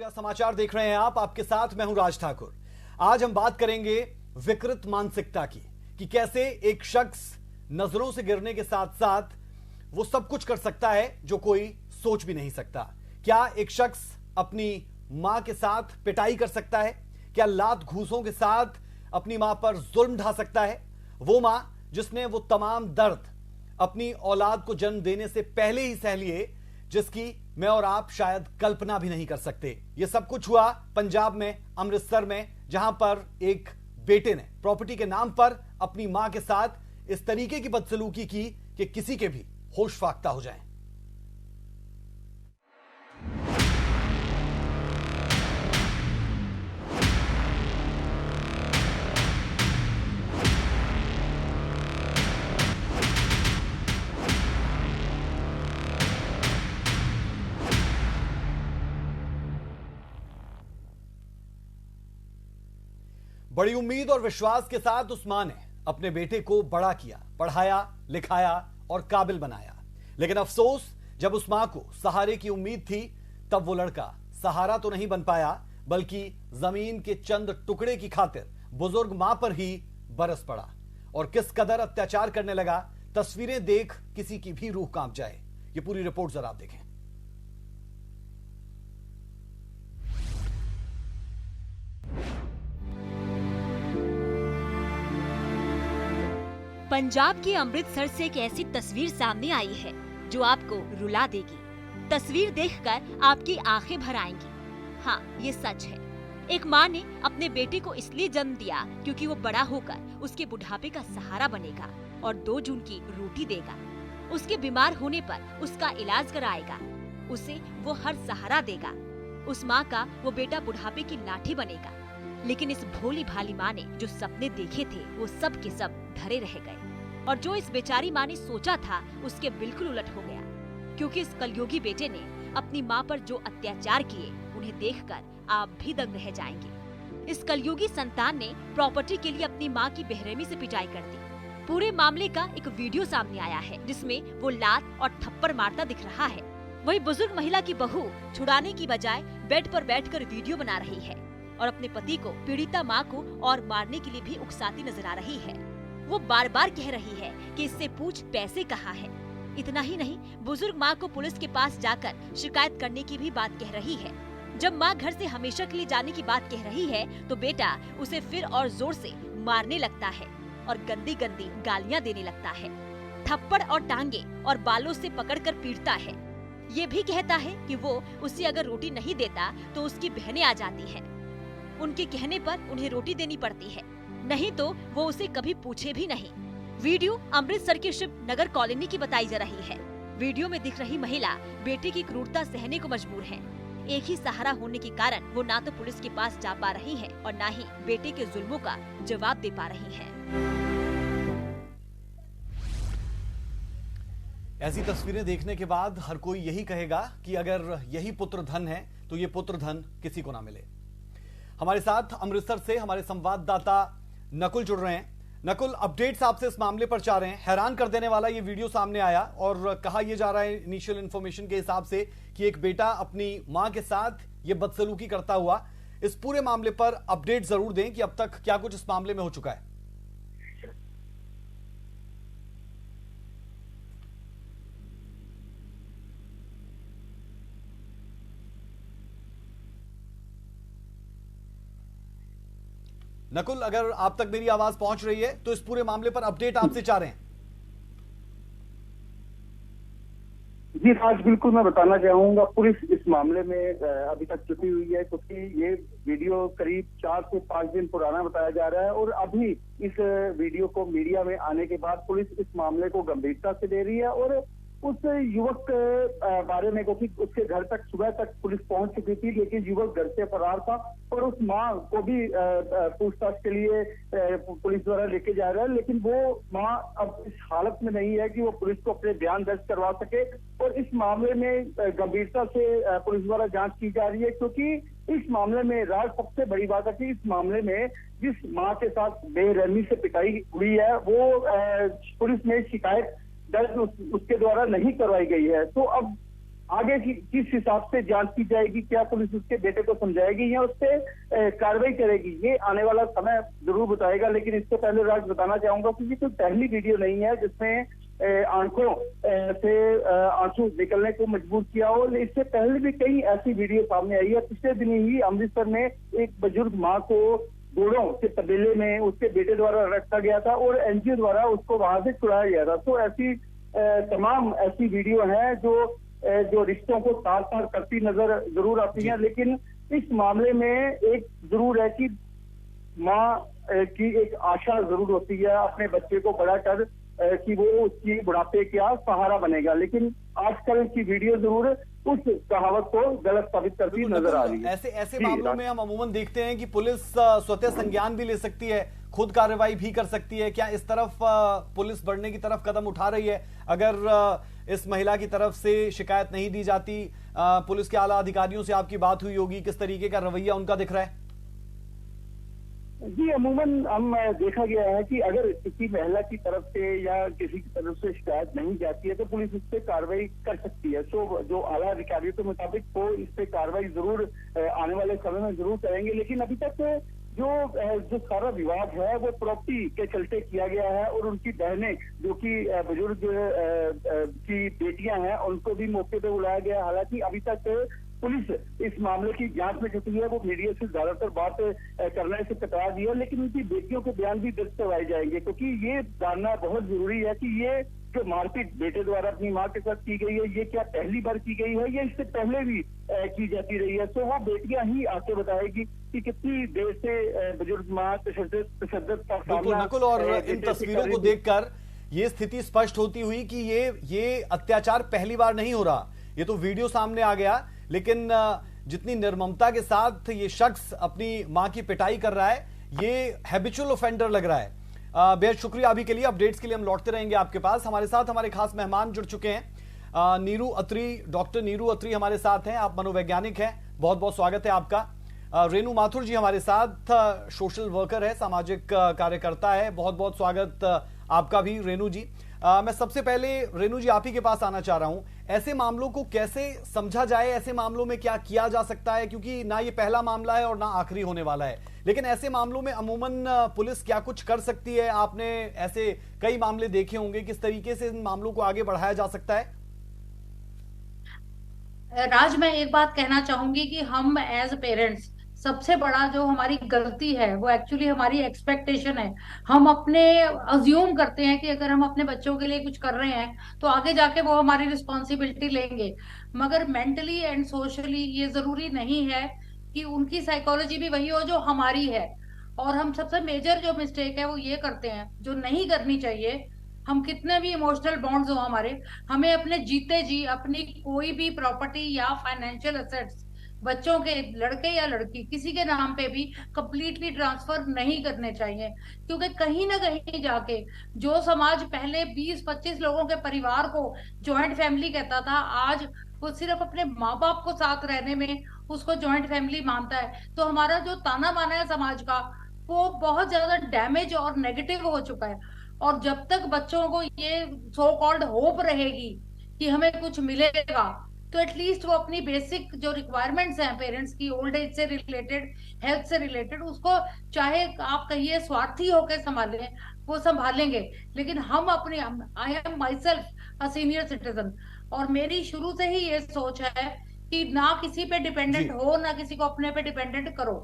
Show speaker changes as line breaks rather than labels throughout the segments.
सूर्या समाचार देख रहे हैं आप, आपके साथ मैं हूं राज ठाकुर। आज हम बात करेंगे विकृत मानसिकता की कि कैसे एक शख्स नजरों से गिरने के साथ साथ वो सब कुछ कर सकता है जो कोई सोच भी नहीं सकता। क्या एक शख्स अपनी मां के साथ पिटाई कर सकता है? क्या लात घूसों के साथ अपनी मां पर जुल्म ढा सकता है? वो मां जिसने वो तमाम दर्द अपनी औलाद को जन्म देने से पहले ही सह लिए, जिसकी मैं और आप शायद कल्पना भी नहीं कर सकते। यह सब कुछ हुआ पंजाब में, अमृतसर में, जहां पर एक बेटे ने प्रॉपर्टी के नाम पर अपनी मां के साथ इस तरीके की बदसलूकी की कि किसी के भी होश फाख्ता हो जाएं। बड़ी उम्मीद और विश्वास के साथ उस मां ने अपने बेटे को बड़ा किया, पढ़ाया, लिखाया और काबिल बनाया। लेकिन अफसोस, जब उस मां को सहारे की उम्मीद थी, तब वो लड़का सहारा तो नहीं बन पाया, बल्कि जमीन के चंद टुकड़े की खातिर बुजुर्ग मां पर ही बरस पड़ा। और किस कदर अत्याचार करने लगा, तस्वीरें देख किसी की भी रूह कांप जाए। ये पूरी रिपोर्ट जरा आप देखें।
पंजाब के अमृतसर से एक ऐसी तस्वीर सामने आई है जो आपको रुला देगी। तस्वीर देखकर आपकी आंखें भर आएंगी। हाँ, ये सच है। एक माँ ने अपने बेटे को इसलिए जन्म दिया क्योंकि वो बड़ा होकर उसके बुढ़ापे का सहारा बनेगा और 2 जून की रोटी देगा। उसके बीमार होने पर उसका इलाज कराएगा, उसे वो हर सहारा देगा। उस माँ का वो बेटा बुढ़ापे की लाठी बनेगा। लेकिन इस भोली भाली माँ ने जो सपने देखे थे वो सब के सब धरे रह गए। और जो इस बेचारी माँ ने सोचा था उसके बिल्कुल उलट हो गया, क्योंकि इस कलयुगी बेटे ने अपनी माँ पर जो अत्याचार किए उन्हें देखकर आप भी दंग रह जाएंगे। इस कलयुगी संतान ने प्रॉपर्टी के लिए अपनी माँ की बेरहमी से पिटाई कर दी। पूरे मामले का एक वीडियो सामने आया है जिसमें वो लात और थप्पड़ मारता दिख रहा है। वही बुजुर्ग महिला की बहू छुड़ाने की बजाय बेड पर बैठकर वीडियो बना रही है और अपने पति को पीड़िता माँ को और मारने के लिए भी उकसाती नजर आ रही है। वो बार बार कह रही है कि इससे पूछ पैसे कहाँ है। इतना ही नहीं, बुजुर्ग माँ को पुलिस के पास जाकर शिकायत करने की भी बात कह रही है। जब माँ घर से हमेशा के लिए जाने की बात कह रही है तो बेटा उसे फिर और जोर से मारने लगता है और गंदी गंदी गालियाँ देने लगता है। थप्पड़ और टांगे और बालों से पकड़कर पीटता है। ये भी कहता है कि वो उसे अगर रोटी नहीं देता तो उसकी बहनें आ जाती हैं। उनके कहने पर उन्हें रोटी देनी पड़ती है, नहीं तो वो उसे कभी पूछे भी नहीं। वीडियो अमृतसर के शिव नगर कॉलोनी की बताई जा रही है। वीडियो में दिख रही महिला बेटे की क्रूरता सहने को मजबूर है। एक ही सहारा होने के कारण वो ना तो पुलिस के पास जा पा रही है और ना ही बेटे के जुल्मों का जवाब दे पा रही है।
ऐसी तस्वीरें देखने के बाद हर कोई यही कहेगा कि अगर यही पुत्र धन है तो ये पुत्र धन किसी को ना मिले। हमारे साथ अमृतसर से हमारे संवाददाता नकुल जुड़ रहे हैं। नकुल, अपडेट्स आपसे इस मामले पर चाह रहे हैं। हैरान कर देने वाला ये वीडियो सामने आया और कहा यह जा रहा है इनिशियल इंफॉर्मेशन के हिसाब से कि एक बेटा अपनी मां के साथ ये बदसलूकी करता हुआ। इस पूरे मामले पर अपडेट जरूर दें कि अब तक क्या कुछ इस मामले में हो चुका है। नकुल, अगर आप तक मेरी आवाज पहुंच रही है तो इस पूरे मामले पर अपडेट आपसे चाह रहे हैं।
जी आज बिल्कुल मैं बताना चाहूंगा, पुलिस इस मामले में अभी तक छुपी हुई है क्योंकि ये वीडियो करीब 4 से 5 दिन पुराना बताया जा रहा है और अभी इस वीडियो को मीडिया में आने के बाद पुलिस इस मामले को गंभीरता से ले रही है और उस युवक के बारे में, क्योंकि उसके घर तक सुबह तक पुलिस पहुंच चुकी थी लेकिन युवक घर से फरार था और उस मां को भी पूछताछ के लिए पुलिस द्वारा लेके जा रहा है, लेकिन वो मां अब इस हालत में नहीं है कि वो पुलिस को अपने बयान दर्ज करवा सके। और इस मामले में गंभीरता से पुलिस द्वारा जांच की जा रही है क्योंकि इस मामले में राज सबसे बड़ी बात है कि इस मामले में जिस मां के साथ बेरहमी से पिटाई हुई है वो पुलिस में शिकायत दर्ज उसके द्वारा नहीं करवाई गई है। तो अब आगे की किस हिसाब से जांच की जाएगी, क्या पुलिस उसके बेटे को समझाएगी या उस पर कार्रवाई करेगी, ये आने वाला समय जरूर बताएगा। लेकिन इससे पहले राज बताना चाहूंगा कि ये कोई पहली वीडियो नहीं है जिसमें आंखों से आंसू निकलने को मजबूर किया हो। इससे पहले भी कई ऐसी वीडियो सामने आई है। पिछले दिन ही अमृतसर में एक बुजुर्ग माँ को घोड़ों के तबेले में उसके बेटे द्वारा रखा गया था और एनजीओ द्वारा उसको वहां से छुड़ाया गया था। तो ऐसी तमाम ऐसी वीडियो हैं जो रिश्तों को तार तार करती नजर जरूर आती हैं। लेकिन इस मामले में एक जरूर है कि माँ की एक आशा जरूर होती है अपने बच्चे को बड़ा कर कि वो उसकी बुढ़ापे का सहारा बनेगा। लेकिन आजकल की वीडियो जरूर उस कहावत को गलत साबित करती नजर आ रही है।
ऐसे मामलों में हम अमूमन देखते हैं कि पुलिस स्वतः संज्ञान भी ले सकती है, खुद कार्रवाई भी कर सकती है। क्या इस तरफ पुलिस बढ़ने की तरफ कदम उठा रही है? अगर इस महिला की तरफ से शिकायत नहीं दी जाती, पुलिस के आला अधिकारियों से आपकी बात हुई होगी, किस तरीके का रवैया उनका दिख रहा है?
जी, अमूमन हम देखा गया है कि अगर किसी महिला की तरफ से या किसी की तरफ से शिकायत नहीं जाती है तो पुलिस इस पे कार्रवाई कर सकती है। तो जो आला अधिकारियों के मुताबिक वो इस पे कार्रवाई जरूर आने वाले समय में जरूर करेंगे। लेकिन अभी तक जो सारा विवाद है वो प्रॉपर्टी के चलते किया गया है और उनकी बहनें जो कि बुजुर्ग की बेटियां हैं उनको भी मौके पे बुलाया गया। हालांकि अभी तक पुलिस इस मामले की जांच में जुटी है, वो मीडिया से ज्यादातर बात करने से कतरा दी है। लेकिन उनकी बेटियों के बयान भी दर्ज करवाए जाएंगे क्योंकि ये जानना बहुत जरूरी है कि ये जो मारपीट बेटे द्वारा अपनी मां के साथ की गई है ये क्या पहली बार की गई है या इससे पहले भी की जाती रही है। तो वो बेटियां ही आके बताएगी कि कितनी देर से बुजुर्ग मां तशद्दुद का सामना।
नकुल, और इन तस्वीरों को देखकर ये स्थिति स्पष्ट होती हुई कि ये अत्याचार पहली बार नहीं हो रहा। ये तो वीडियो सामने आ गया, लेकिन जितनी निर्ममता के साथ ये शख्स अपनी मां की पिटाई कर रहा है, ये हैबिचुअल ऑफेंडर लग रहा है। बेहद शुक्रिया अभी के लिए, अपडेट्स के लिए हम लौटते रहेंगे आपके पास। हमारे साथ हमारे खास मेहमान जुड़ चुके हैं। नीरू अत्री, डॉक्टर नीरू अत्री हमारे साथ हैं। आप मनोवैज्ञानिक हैं, बहुत बहुत स्वागत है आपका। रेणु माथुर जी हमारे साथ सोशल वर्कर है, सामाजिक कार्यकर्ता है, बहुत बहुत स्वागत आपका भी रेणु जी। मैं सबसे पहले रेणु जी आप ही के पास आना चाह रहा हूं, ऐसे मामलों को कैसे समझा जाए, ऐसे मामलों में क्या किया जा सकता है, क्योंकि ना ये पहला मामला है और ना आखिरी होने वाला है। लेकिन ऐसे मामलों में अमूमन पुलिस क्या कुछ कर सकती है? आपने ऐसे कई मामले देखे होंगे, किस तरीके से इन मामलों को आगे बढ़ाया जा सकता है?
राज, मैं एक बात कहना चाहूंगी कि हम एज पेरेंट्स सबसे बड़ा जो हमारी गलती है वो एक्चुअली हमारी एक्सपेक्टेशन है। हम अपने अज्यूम करते हैं कि अगर हम अपने बच्चों के लिए कुछ कर रहे हैं तो आगे जाके वो हमारी रिस्पॉन्सिबिलिटी लेंगे, मगर मेंटली एंड सोशली ये जरूरी नहीं है कि उनकी साइकोलॉजी भी वही हो जो हमारी है। और हम सबसे मेजर जो मिस्टेक है वो ये करते हैं जो नहीं करनी चाहिए। हम कितने भी इमोशनल बॉन्ड्स हो हमारे, हमें अपने जीते जी अपनी कोई भी प्रॉपर्टी या फाइनेंशियल एसेट्स बच्चों के, लड़के या लड़की, किसी के नाम पे भी कंप्लीटली ट्रांसफर नहीं करने चाहिए। क्योंकि कहीं ना कहीं जाके जो समाज पहले 20-25 लोगों के परिवार को जॉइंट फैमिली कहता था, आज वो सिर्फ अपने माँ बाप को साथ रहने में उसको जॉइंट फैमिली मानता है। तो हमारा जो ताना बाना है समाज का वो बहुत ज्यादा डैमेज और नेगेटिव हो चुका है। और जब तक बच्चों को ये सो कॉल्ड होप रहेगी कि हमें कुछ मिलेगा, तो एटलीस्ट वो अपनी बेसिक जो रिक्वायरमेंट्स हैं पेरेंट्स की, ओल्ड एज से रिलेटेड, हेल्थ से रिलेटेड, उसको चाहे आप कहिए स्वार्थी होकर संभालें, वो संभालेंगे। लेकिन हम अपने, I am my self a senior citizen, और मेरी शुरू से ही ये सोच है कि ना किसी पे डिपेंडेंट हो, ना किसी को अपने पे डिपेंडेंट करो।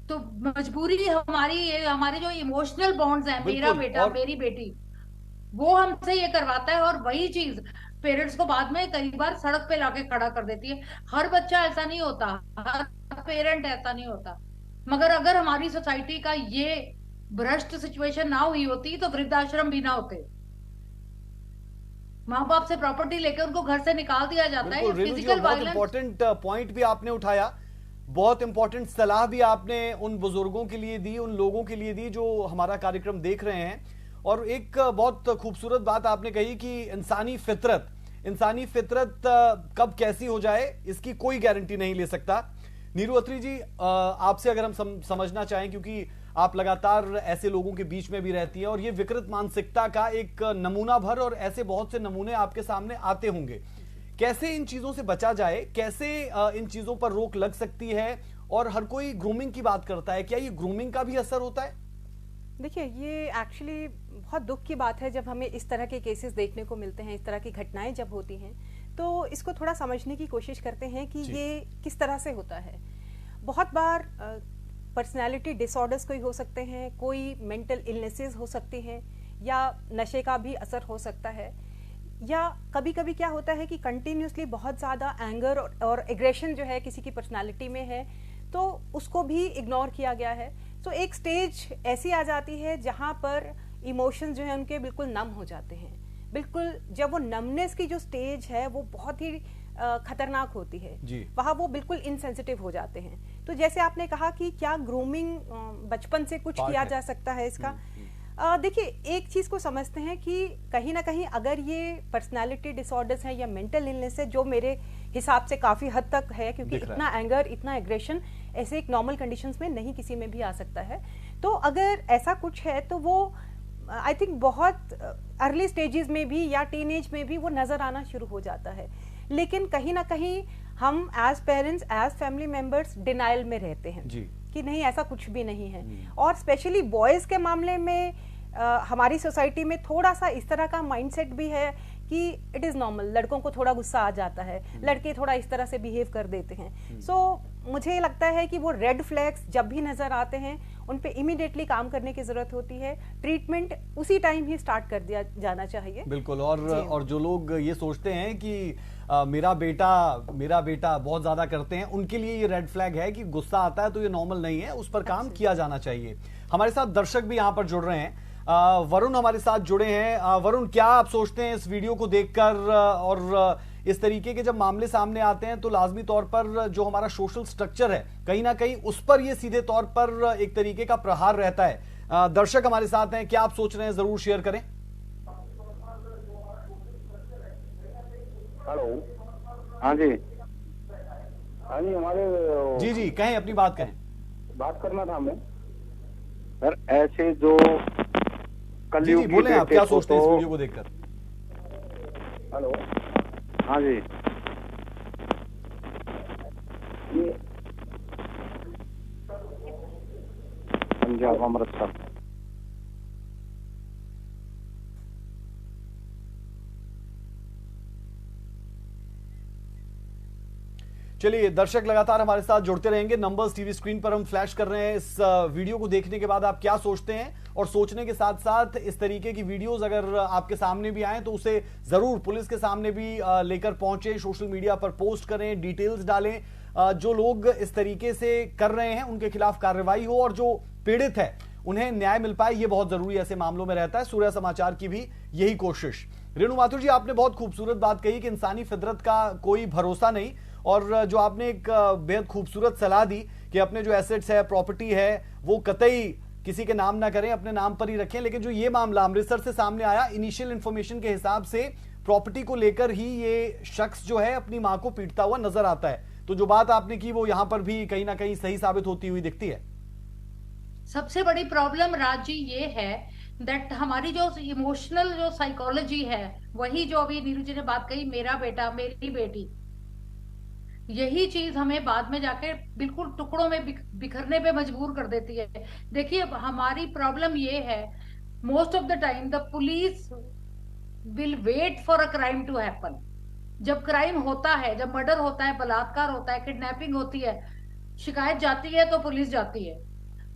तो मजबूरी हमारे जो इमोशनल बॉन्ड्स हैं, मेरा बेटा मेरी बेटी, वो हमसे ये करवाता है। और वही चीज पेरेंट्स को बाद में कई बार सड़क पे लाके खड़ा कर देती है। हर बच्चा ऐसा नहीं होता, हर पेरेंट ऐसा नहीं होता। मगर अगर हमारी सोसाइटी का ये भ्रष्ट सिचुएशन ना हुई होती तो वृद्धाश्रम भी ना होते। माँ बाप से प्रॉपर्टी लेकर उनको घर से निकाल दिया जाता है। फिजिकल वायलेंस,
इंपॉर्टेंट पॉइंट भी आपने उठाया, बहुत इंपॉर्टेंट सलाह भी आपने उन बुजुर्गों के लिए दी, उन लोगों के लिए दी जो हमारा कार्यक्रम देख रहे हैं। और एक बहुत खूबसूरत बात आपने कही कि इंसानी फितरत कब कैसी हो जाए इसकी कोई गारंटी नहीं ले सकता। नीरू अत्री जी, आपसे अगर हम समझना चाहें, क्योंकि आप लगातार ऐसे लोगों के बीच में भी रहती हैं और ये विकृत मानसिकता का एक नमूना भर और ऐसे बहुत से नमूने आपके सामने आते होंगे, कैसे इन चीजों से बचा जाए, कैसे इन चीजों पर रोक लग सकती है? और हर कोई ग्रूमिंग की बात करता है, क्या ये ग्रूमिंग का भी असर होता है?
देखिए, ये एक्चुअली बहुत दुख की बात है जब हमें इस तरह के केसेस देखने को मिलते हैं, इस तरह की घटनाएं जब होती हैं, तो इसको थोड़ा समझने की कोशिश करते हैं कि ये किस तरह से होता है। बहुत बार पर्सनैलिटी डिसऑर्डर्स कोई हो सकते हैं, कोई मेंटल इलनेसेस हो सकती हैं, या नशे का भी असर हो सकता है, या कभी कभी क्या होता है कि कंटिन्यूसली बहुत ज़्यादा एंगर और एग्रेशन जो है किसी की पर्सनालिटी में है, तो उसको भी इग्नोर किया गया है। तो एक स्टेज ऐसी आ जाती है जहाँ पर इमोशंस जो है उनके बिल्कुल नम हो जाते हैं। बिल्कुल जब वो नमनेस की जो स्टेज है वो बहुत ही खतरनाक होती है, वहाँ वो बिल्कुल इनसेंसिटिव हो जाते हैं। तो जैसे आपने कहा कि क्या ग्रूमिंग बचपन से कुछ किया जा सकता है इसका, देखिए एक चीज को समझते हैं कि कहीं ना कहीं अगर ये पर्सनालिटी डिसऑर्डर्स हैं या मेंटल इलनेस है, जो मेरे हिसाब से काफी हद तक है, क्योंकि इतना एंगर, इतना एग्रेशन ऐसे एक नॉर्मल कंडीशंस में नहीं किसी में भी आ सकता है। तो अगर ऐसा कुछ है तो वो आई थिंक बहुत अर्ली स्टेजेस में भी या टीनेज में भी वो नजर आना शुरू हो जाता है। लेकिन कहीं ना कहीं हम as parents, as family members denial में रहते हैं कि नहीं, ऐसा कुछ भी नहीं है। और स्पेशली बॉयज के मामले में हमारी सोसाइटी में थोड़ा सा इस तरह का माइंडसेट भी है कि इट इज नॉर्मल, लड़कों को थोड़ा गुस्सा आ जाता है, लड़के थोड़ा इस तरह से बिहेव कर देते हैं। सो मुझे लगता है कि वो रेड फ्लैग्स जब भी नजर आते हैं उन पे इमीडिएटली काम करने की जरूरत होती है। ट्रीटमेंट उसी टाइम ही स्टार्ट कर दिया जाना चाहिए।
बिल्कुल। और जो लोग ये सोचते हैं कि मेरा बेटा बहुत ज्यादा करते हैं, उनके लिए ये रेड फ्लैग है कि गुस्सा आता है तो ये नॉर्मल नहीं है, उस पर काम किया जाना चाहिए। हमारे साथ दर्शक भी यहाँ पर जुड़ रहे हैं। वरुण हमारे साथ जुड़े हैं। वरुण, क्या आप सोचते हैं इस वीडियो को देखकर, और इस तरीके के जब मामले सामने आते हैं तो लाजमी तौर पर जो हमारा सोशल स्ट्रक्चर है कहीं ना कहीं उस पर ये सीधे तौर पर एक तरीके का प्रहार रहता है। दर्शक हमारे साथ हैं, क्या आप सोच रहे हैं, जरूर शेयर करें।
हेलो, हाँ जी, हमारे
जी कहें, अपनी बात कहें।
बात करना था हमें सर, ऐसे जो
जी बोले, आप क्या सोचते हैं इस वीडियो को देखकर?
हेलो, हाँ जी, ये पंजाब अमृतसर।
चलिए, दर्शक लगातार हमारे साथ जुड़ते रहेंगे। नंबर्स टीवी स्क्रीन पर हम फ्लैश कर रहे हैं। इस वीडियो को देखने के बाद आप क्या सोचते हैं, और सोचने के साथ साथ इस तरीके की वीडियोस अगर आपके सामने भी आए तो उसे जरूर पुलिस के सामने भी लेकर पहुंचे, सोशल मीडिया पर पोस्ट करें, डिटेल्स डालें। जो लोग इस तरीके से कर रहे हैं उनके खिलाफ कार्रवाई हो, और जो पीड़ित है उन्हें न्याय मिल पाए, ये बहुत जरूरी ऐसे मामलों में रहता है। सूर्य समाचार की भी यही कोशिश। रेणु माथुर जी, आपने बहुत खूबसूरत बात कही कि इंसानी फितरत का कोई भरोसा नहीं, और जो आपने एक बेहद खूबसूरत सलाह दी कि अपने जो एसेट्स है, प्रॉपर्टी है, वो कतई किसी के नाम ना करें, अपने नाम पर ही रखें। लेकिन जो ये मामला अमृतसर से सामने आया, इनिशियल इंफॉर्मेशन के हिसाब से प्रॉपर्टी को लेकर ही ये शख्स जो है अपनी मां को पीटता हुआ नजर आता है। तो जो बात आपने की वो यहां पर भी कहीं ना कहीं सही साबित होती हुई दिखती है।
सबसे बड़ी प्रॉब्लम राज जी ये है दैट हमारी जो इमोशनल जो साइकोलॉजी है, वही जो अभी नीरू जी ने बात कही, मेरा बेटा, मेरी बेटी, यही चीज हमें बाद में जाके बिल्कुल टुकड़ों में बिखरने पे मजबूर कर देती है। देखिए, हमारी प्रॉब्लम ये है, most of the time the police will wait for a crime to happen. जब क्राइम होता है, जब मर्डर होता है, बलात्कार होता है, किडनैपिंग होती है, शिकायत जाती है तो पुलिस जाती है।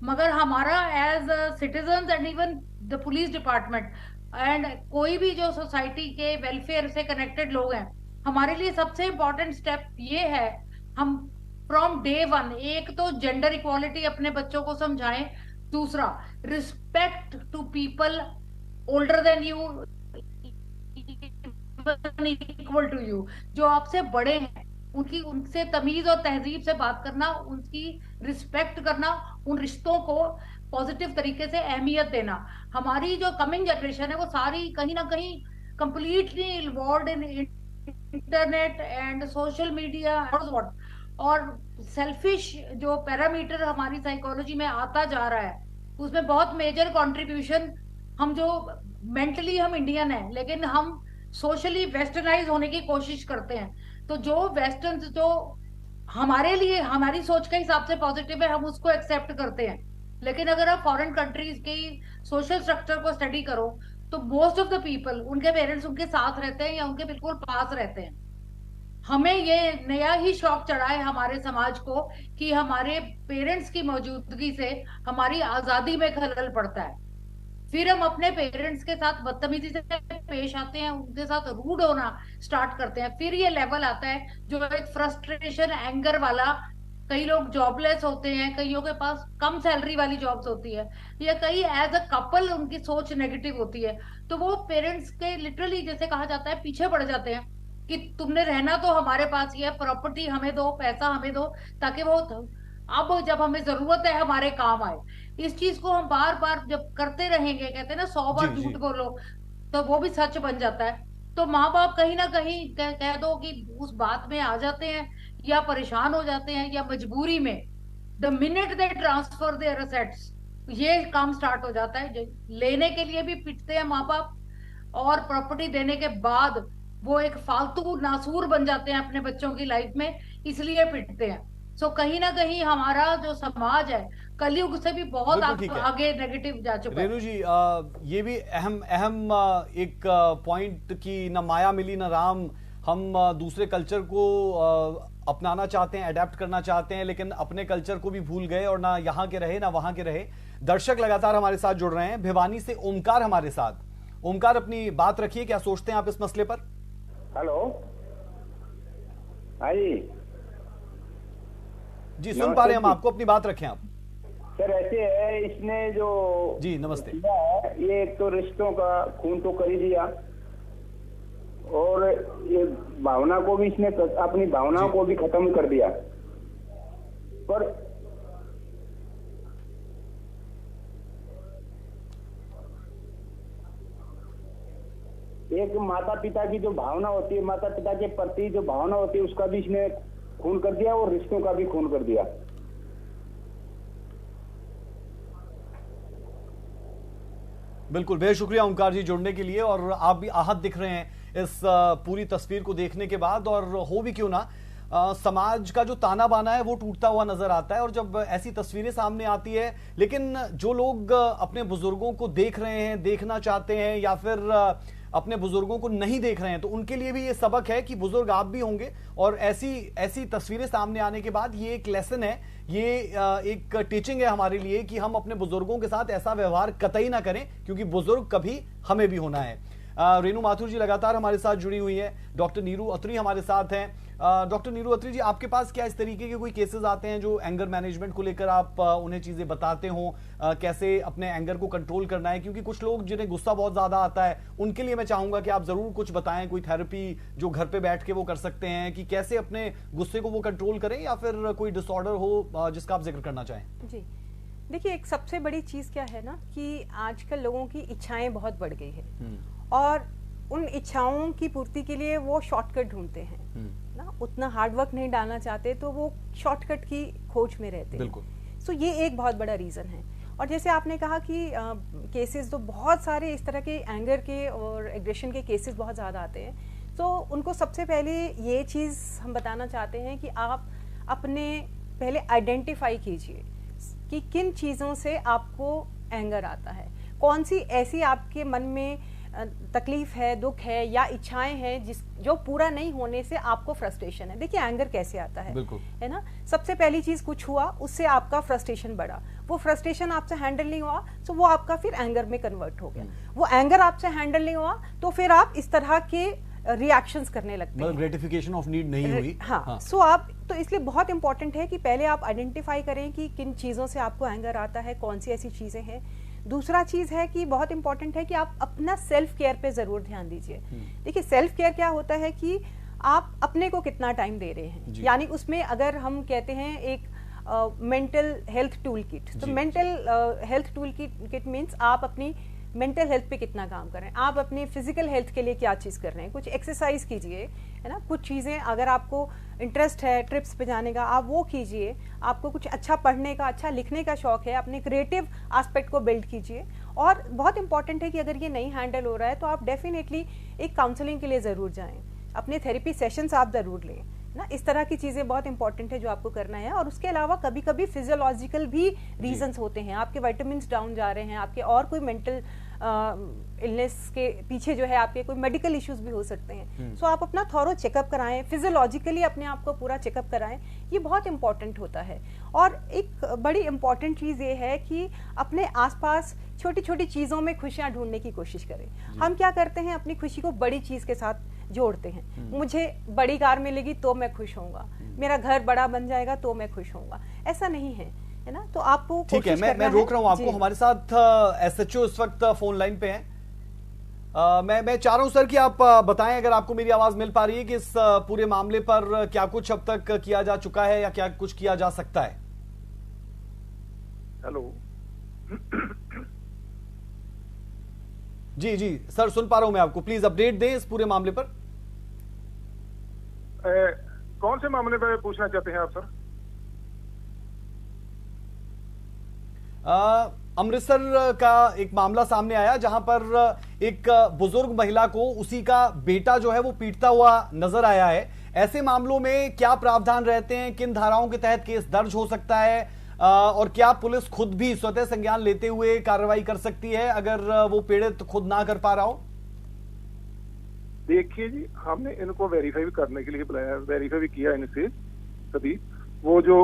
मगर हमारा as citizen and even the police department and कोई भी जो सोसाइटी के वेलफेयर से कनेक्टेड लोग हैं, हमारे लिए सबसे इंपॉर्टेंट स्टेप ये है, हम फ्रॉम डे वन एक तो जेंडर इक्वालिटी अपने बच्चों को समझाएं, दूसरा respect to people older than you, equal to you, जो आपसे बड़े हैं उनसे तमीज और तहजीब से बात करना, उनकी रिस्पेक्ट करना, उन रिश्तों को पॉजिटिव तरीके से अहमियत देना। हमारी जो कमिंग जनरेशन है वो सारी कहीं ना कहीं completely involve in internet and social media और सेल्फिश जो पैरामीटर हमारी साइकोलॉजी में आता जा रहा है, उसमें बहुत मेजर कंट्रीब्यूशन, हम जो मेंटली हम इंडियन है लेकिन हम सोशली वेस्टर्नाइज होने की कोशिश करते हैं। तो जो वेस्टर्न जो हमारे लिए हमारी सोच के हिसाब से पॉजिटिव है, हम उसको एक्सेप्ट करते हैं। लेकिन अगर आप फॉरेन कंट्रीज के सोशल स्ट्रक्चर को स्टडी करो तो मोस्ट ऑफ द पीपल, उनके पेरेंट्स उनके साथ रहते हैं या उनके बिल्कुल पास रहते हैं। हमें ये नया ही शौक चढ़ा है हमारे समाज को कि हमारे पेरेंट्स की मौजूदगी से हमारी आजादी में खलल पड़ता है। फिर हम अपने पेरेंट्स के साथ बदतमीजी से पेश आते हैं, उनके साथ रूड होना स्टार्ट करते हैं। फिर ये लेवल आता है जो एक फ्रस्ट्रेशन, एंगर वाला। कई लोग जॉबलेस होते हैं, कईयों के पास कम सैलरी वाली जॉब्स होती है, या कई एज अ कपल उनकी सोच नेगेटिव होती है। तो वो पेरेंट्स के लिटरली, जैसे कहा जाता है, पीछे पड़ जाते हैं कि तुमने रहना तो हमारे पास ही है, प्रॉपर्टी हमें दो, पैसा हमें दो, ताकि वो अब जब हमें जरूरत है हमारे काम आए। इस चीज को हम बार बार जब करते रहेंगे, कहते हैं ना 100 बार
जी,
झूठ
जी।
बोलो तो वो भी सच बन जाता है। तो माँ बाप कहीं ना कहीं कह दो कि उस बात में आ जाते हैं, या परेशान हो जाते हैं, या मजबूरी में the minute they transfer their assets, ये काम स्टार्ट हो जाता है। लेने के लिए भी पिटते हैं माँ बाप, और प्रॉपर्टी देने के बाद वो एक फालतू नासूर बन जाते हैं अपने बच्चों की लाइफ में, इसलिए पिटते हैं। सो कहीं ना कहीं हमारा जो समाज है कलयुग से भी बहुत
बिल्कुल ठीक है।
आगे नेगेटिव जा चुका है।
रेणु जी, ये भी अहम अहम एक पॉइंट कि न माया मिली न राम। हम दूसरे कल्चर को अपनाना चाहते हैं, अडेप्ट करना चाहते हैं, लेकिन अपने कल्चर को भी भूल गए और ना यहाँ के रहे ना वहां के रहे। दर्शक लगातार हमारे साथ जुड़ रहे हैं। भिवानी से ओमकार हमारे साथ। ओमकार, अपनी बात रखिए, क्या सोचते हैं आप इस मसले पर?
हेलो, हाँ
जी, सुन पा रहे हैं हम आपको, अपनी बात रखें आप।
सर, ऐसे है, इसने जो
जी, नमस्ते।
किया है, ये एक तो रिश्तों का खून तो कर ही दिया, और ये भावना को भी इसने, अपनी भावनाओं को भी खत्म कर दिया। पर एक माता पिता की जो भावना होती है, माता पिता के प्रति जो भावना होती है, उसका भी इसने खून कर दिया और रिश्तों का भी खून कर दिया।
बिल्कुल, बेहद शुक्रिया ओमकार जी जुड़ने के लिए। और आप भी आहत दिख रहे हैं इस पूरी तस्वीर को देखने के बाद। और हो भी क्यों ना, समाज का जो ताना बाना है वो टूटता हुआ नजर आता है। और जब ऐसी तस्वीरें सामने आती है, लेकिन जो लोग अपने बुजुर्गों को देख रहे हैं, देखना चाहते हैं, या फिर अपने बुजुर्गों को नहीं देख रहे हैं, तो उनके लिए भी ये सबक है कि बुजुर्ग आप भी होंगे। और ऐसी तस्वीरें सामने आने के बाद ये एक लेसन है, ये एक टीचिंग है हमारे लिए कि हम अपने बुजुर्गों के साथ ऐसा व्यवहार कतई ना करें, क्योंकि बुजुर्ग कभी हमें भी होना है। रेणु माथुर जी लगातार हमारे साथ जुड़ी हुई है। डॉक्टर नीरू अत्री हमारे साथ हैं। डॉक्टर नीरू अत्री जी, आपके पास क्या इस तरीके के कोई केसेस आते हैं जो एंगर मैनेजमेंट को लेकर आप उन्हें चीजें बताते हो, कैसे अपने एंगर को कंट्रोल करना है? क्योंकि कुछ लोग जिन्हें गुस्सा बहुत ज्यादा आता है, उनके लिए मैं चाहूंगा कि आप जरूर कुछ बताएं, कोई थेरेपी जो घर पे बैठ के वो कर सकते हैं, कि कैसे अपने गुस्से को वो कंट्रोल करें, या फिर कोई डिसऑर्डर हो जिसका आप जिक्र करना चाहें।
जी, देखिए, एक सबसे बड़ी चीज क्या है ना कि आजकल लोगों की इच्छाएं बहुत बढ़ गई है, और उन इच्छाओं की पूर्ति के लिए वो शॉर्टकट ढूंढते हैं ना, उतना हार्डवर्क नहीं डालना चाहते, तो वो शॉर्टकट की खोज में रहते हैं। सो ये एक बहुत बड़ा रीजन है। और जैसे आपने कहा कि केसेस तो बहुत सारे इस तरह के एंगर के और एग्रेशन के केसेस बहुत ज़्यादा आते हैं, तो उनको सबसे पहले ये चीज़ हम बताना चाहते हैं कि आप अपने पहले आइडेंटिफाई कीजिए कि किन चीज़ों से आपको एंगर आता है, कौन सी ऐसी आपके मन में तकलीफ है, दुख है, या इच्छाएं हैं जो पूरा नहीं होने से आपको फ्रस्ट्रेशन है। देखिए, एंगर कैसे आता है, है ना? सबसे पहली चीज कुछ हुआ, उससे आपका फ्रस्ट्रेशन बढ़ा, वो फ्रस्ट्रेशन आपसे हैंडल नहीं हुआ, तो वो आपका फिर एंगर में कन्वर्ट हो गया। वो एंगर आपसे हैंडल नहीं हुआ, तो फिर आप इस तरह के रिएक्शंस करने लगते हैं,
ग्रेटिफिकेशन ऑफ नीड नहीं हुई।
हाँ। सो आप, तो इसलिए बहुत इंपॉर्टेंट है कि पहले आप आइडेंटिफाई करें कि किन चीजों से आपको एंगर आता है, कौन सी ऐसी चीजें हैं। दूसरा चीज है कि बहुत इंपॉर्टेंट है कि आप अपना सेल्फ केयर पे जरूर ध्यान दीजिए। देखिए, सेल्फ केयर क्या होता है कि आप अपने को कितना टाइम दे रहे हैं, यानी उसमें अगर हम कहते हैं एक मेंटल हेल्थ टूल किट, तो mental health tool kit means आप अपनी मेंटल हेल्थ पे कितना काम कर रहे हैं, आप अपनी फिजिकल हेल्थ के लिए क्या चीज कर रहे हैं, कुछ एक्सरसाइज कीजिए, है ना, कुछ चीजें अगर आपको इंटरेस्ट है ट्रिप्स पे जाने का, आप वो कीजिए, आपको कुछ अच्छा पढ़ने का, अच्छा लिखने का शौक है, अपने क्रिएटिव एस्पेक्ट को बिल्ड कीजिए, और बहुत इंपॉर्टेंट है कि अगर ये नहीं हैंडल हो रहा है तो आप डेफिनेटली एक काउंसलिंग के लिए ज़रूर जाएं, अपने थेरेपी सेशंस आप ज़रूर लें ना। इस तरह की चीज़ें बहुत इंपॉर्टेंट है जो आपको करना है। और उसके अलावा कभी कभी फिजियोलॉजिकल भी रीजंस होते हैं, आपके विटामिन्स डाउन जा रहे हैं, आपके और कोई मेंटल इलनेस के पीछे जो है आपके कोई मेडिकल इश्यूज भी हो सकते हैं। सो आप अपना थॉरो चेकअप कराएं, फिजियोलॉजिकली अपने आप को पूरा चेकअप कराएं, ये बहुत इंपॉर्टेंट होता है। और एक बड़ी इंपॉर्टेंट चीज़ ये है कि अपने आसपास छोटी छोटी चीज़ों में खुशियां ढूंढने की कोशिश करें। हम क्या करते हैं, अपनी खुशी को बड़ी चीज़ के साथ जोड़ते हैं। मुझे बड़ी कार मिलेगी तो मैं खुश होऊंगा, मेरा घर बड़ा बन जाएगा तो मैं खुश होऊंगा, ऐसा नहीं है ना। तो आपको
ठीक है, मैं रोक रहा हूं आपको। हमारे साथ एसएचओ इस वक्त फोन लाइन पे हैं। मैं चाह रहा हूं सर कि आप बताएं, अगर आपको मेरी आवाज मिल पा रही है, कि इस पूरे मामले पर क्या कुछ अब तक किया जा चुका है या क्या कुछ किया जा सकता है।
हेलो
जी जी सर, सुन पा रहा हूं मैं आपको। प्लीज अपडेट दें इस पूरे मामले पर।
कौन से मामले पर पूछना चाहते हैं आप सर?
अमृतसर का एक मामला सामने आया जहां पर एक बुजुर्ग महिला को उसी का बेटा जो है वो पीटता हुआ नजर आया है। ऐसे मामलों में क्या प्रावधान रहते हैं, किन धाराओं के तहत केस दर्ज हो सकता है, और क्या पुलिस खुद भी स्वतः संज्ञान लेते हुए कार्रवाई कर सकती है अगर वो पीड़ित खुद ना कर पा रहा हो?
देखिए जी, हमने इनको वेरीफाई करने के लिए बुलाया, वेरीफाई भी किया इनसे सभी। वो जो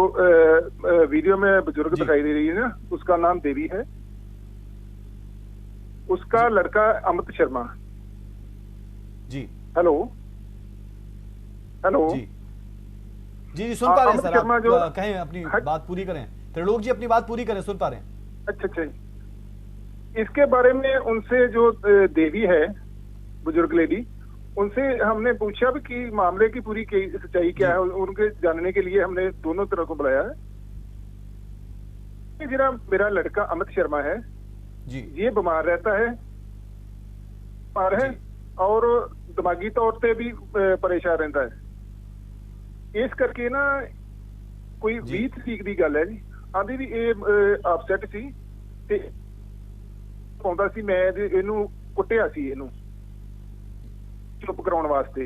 वीडियो में बुजुर्ग दिखाई दे रही है ना, उसका नाम देवी है, उसका लड़का अमित शर्मा।
जी
हेलो हेलो
जी जी सुन पा रहे हैं सर,
शर्मा
आप
जो
कहें, अपनी बात पूरी करें। त्रिलोक जी अपनी बात पूरी करें, सुन पा रहे हैं।
अच्छा अच्छा, इसके बारे में उनसे जो देवी है, बुजुर्ग लेडी, उनसे हमने पूछा भी कि मामले की पूरी सच्चाई क्या है। उनके जानने के लिए हमने दोनों तरह को बुलाया है। जरा मेरा लड़का अमित शर्मा है
जी,
ये बीमार रहता है और दिमागी तौर पे भी परेशान रहता है। इस करके ना कोई 20 तरीक की गल है जी, आंधी भी ये अपसेट सी ते पाਉਂਦਾ ਸੀ। मैं ਇਹਨੂੰ ਕੁੱਟਿਆ ਸੀ, ਇਹਨੂੰ चुप कराने वास्ते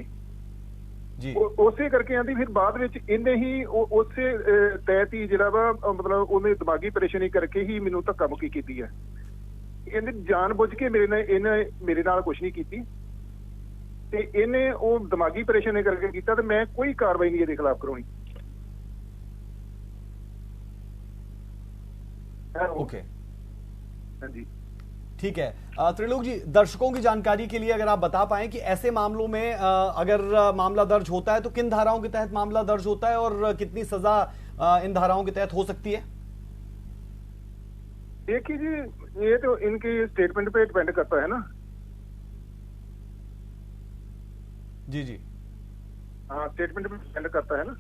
जी।
उसे करके आंदी फिर बाद विच इन्ने ही उसे तहत ही जिहड़ा वा मतलब उन्हें दिमागी परेशानी करके ही मैनू धक्का मुक्की कीती है। इन्हें जानबुझ के मेरे नाल कुछ नहीं कीती ते इन्हें वो दिमागी परेशानी करके कीता, ते मैं कोई कार्रवाई नहीं इहदे खिलाफ कराउणी।
ओके,
हाँ जी
ठीक है। त्रिलोक जी, दर्शकों की जानकारी के लिए अगर आप बता पाएं कि ऐसे मामलों में अगर मामला दर्ज होता है तो किन धाराओं के तहत मामला दर्ज होता है और कितनी सजा इन धाराओं के तहत हो सकती है?
देखिए जी, ये तो इनके स्टेटमेंट पे डिपेंड करता है ना।
जी जी
हाँ, स्टेटमेंट पे डिपेंड करता है ना,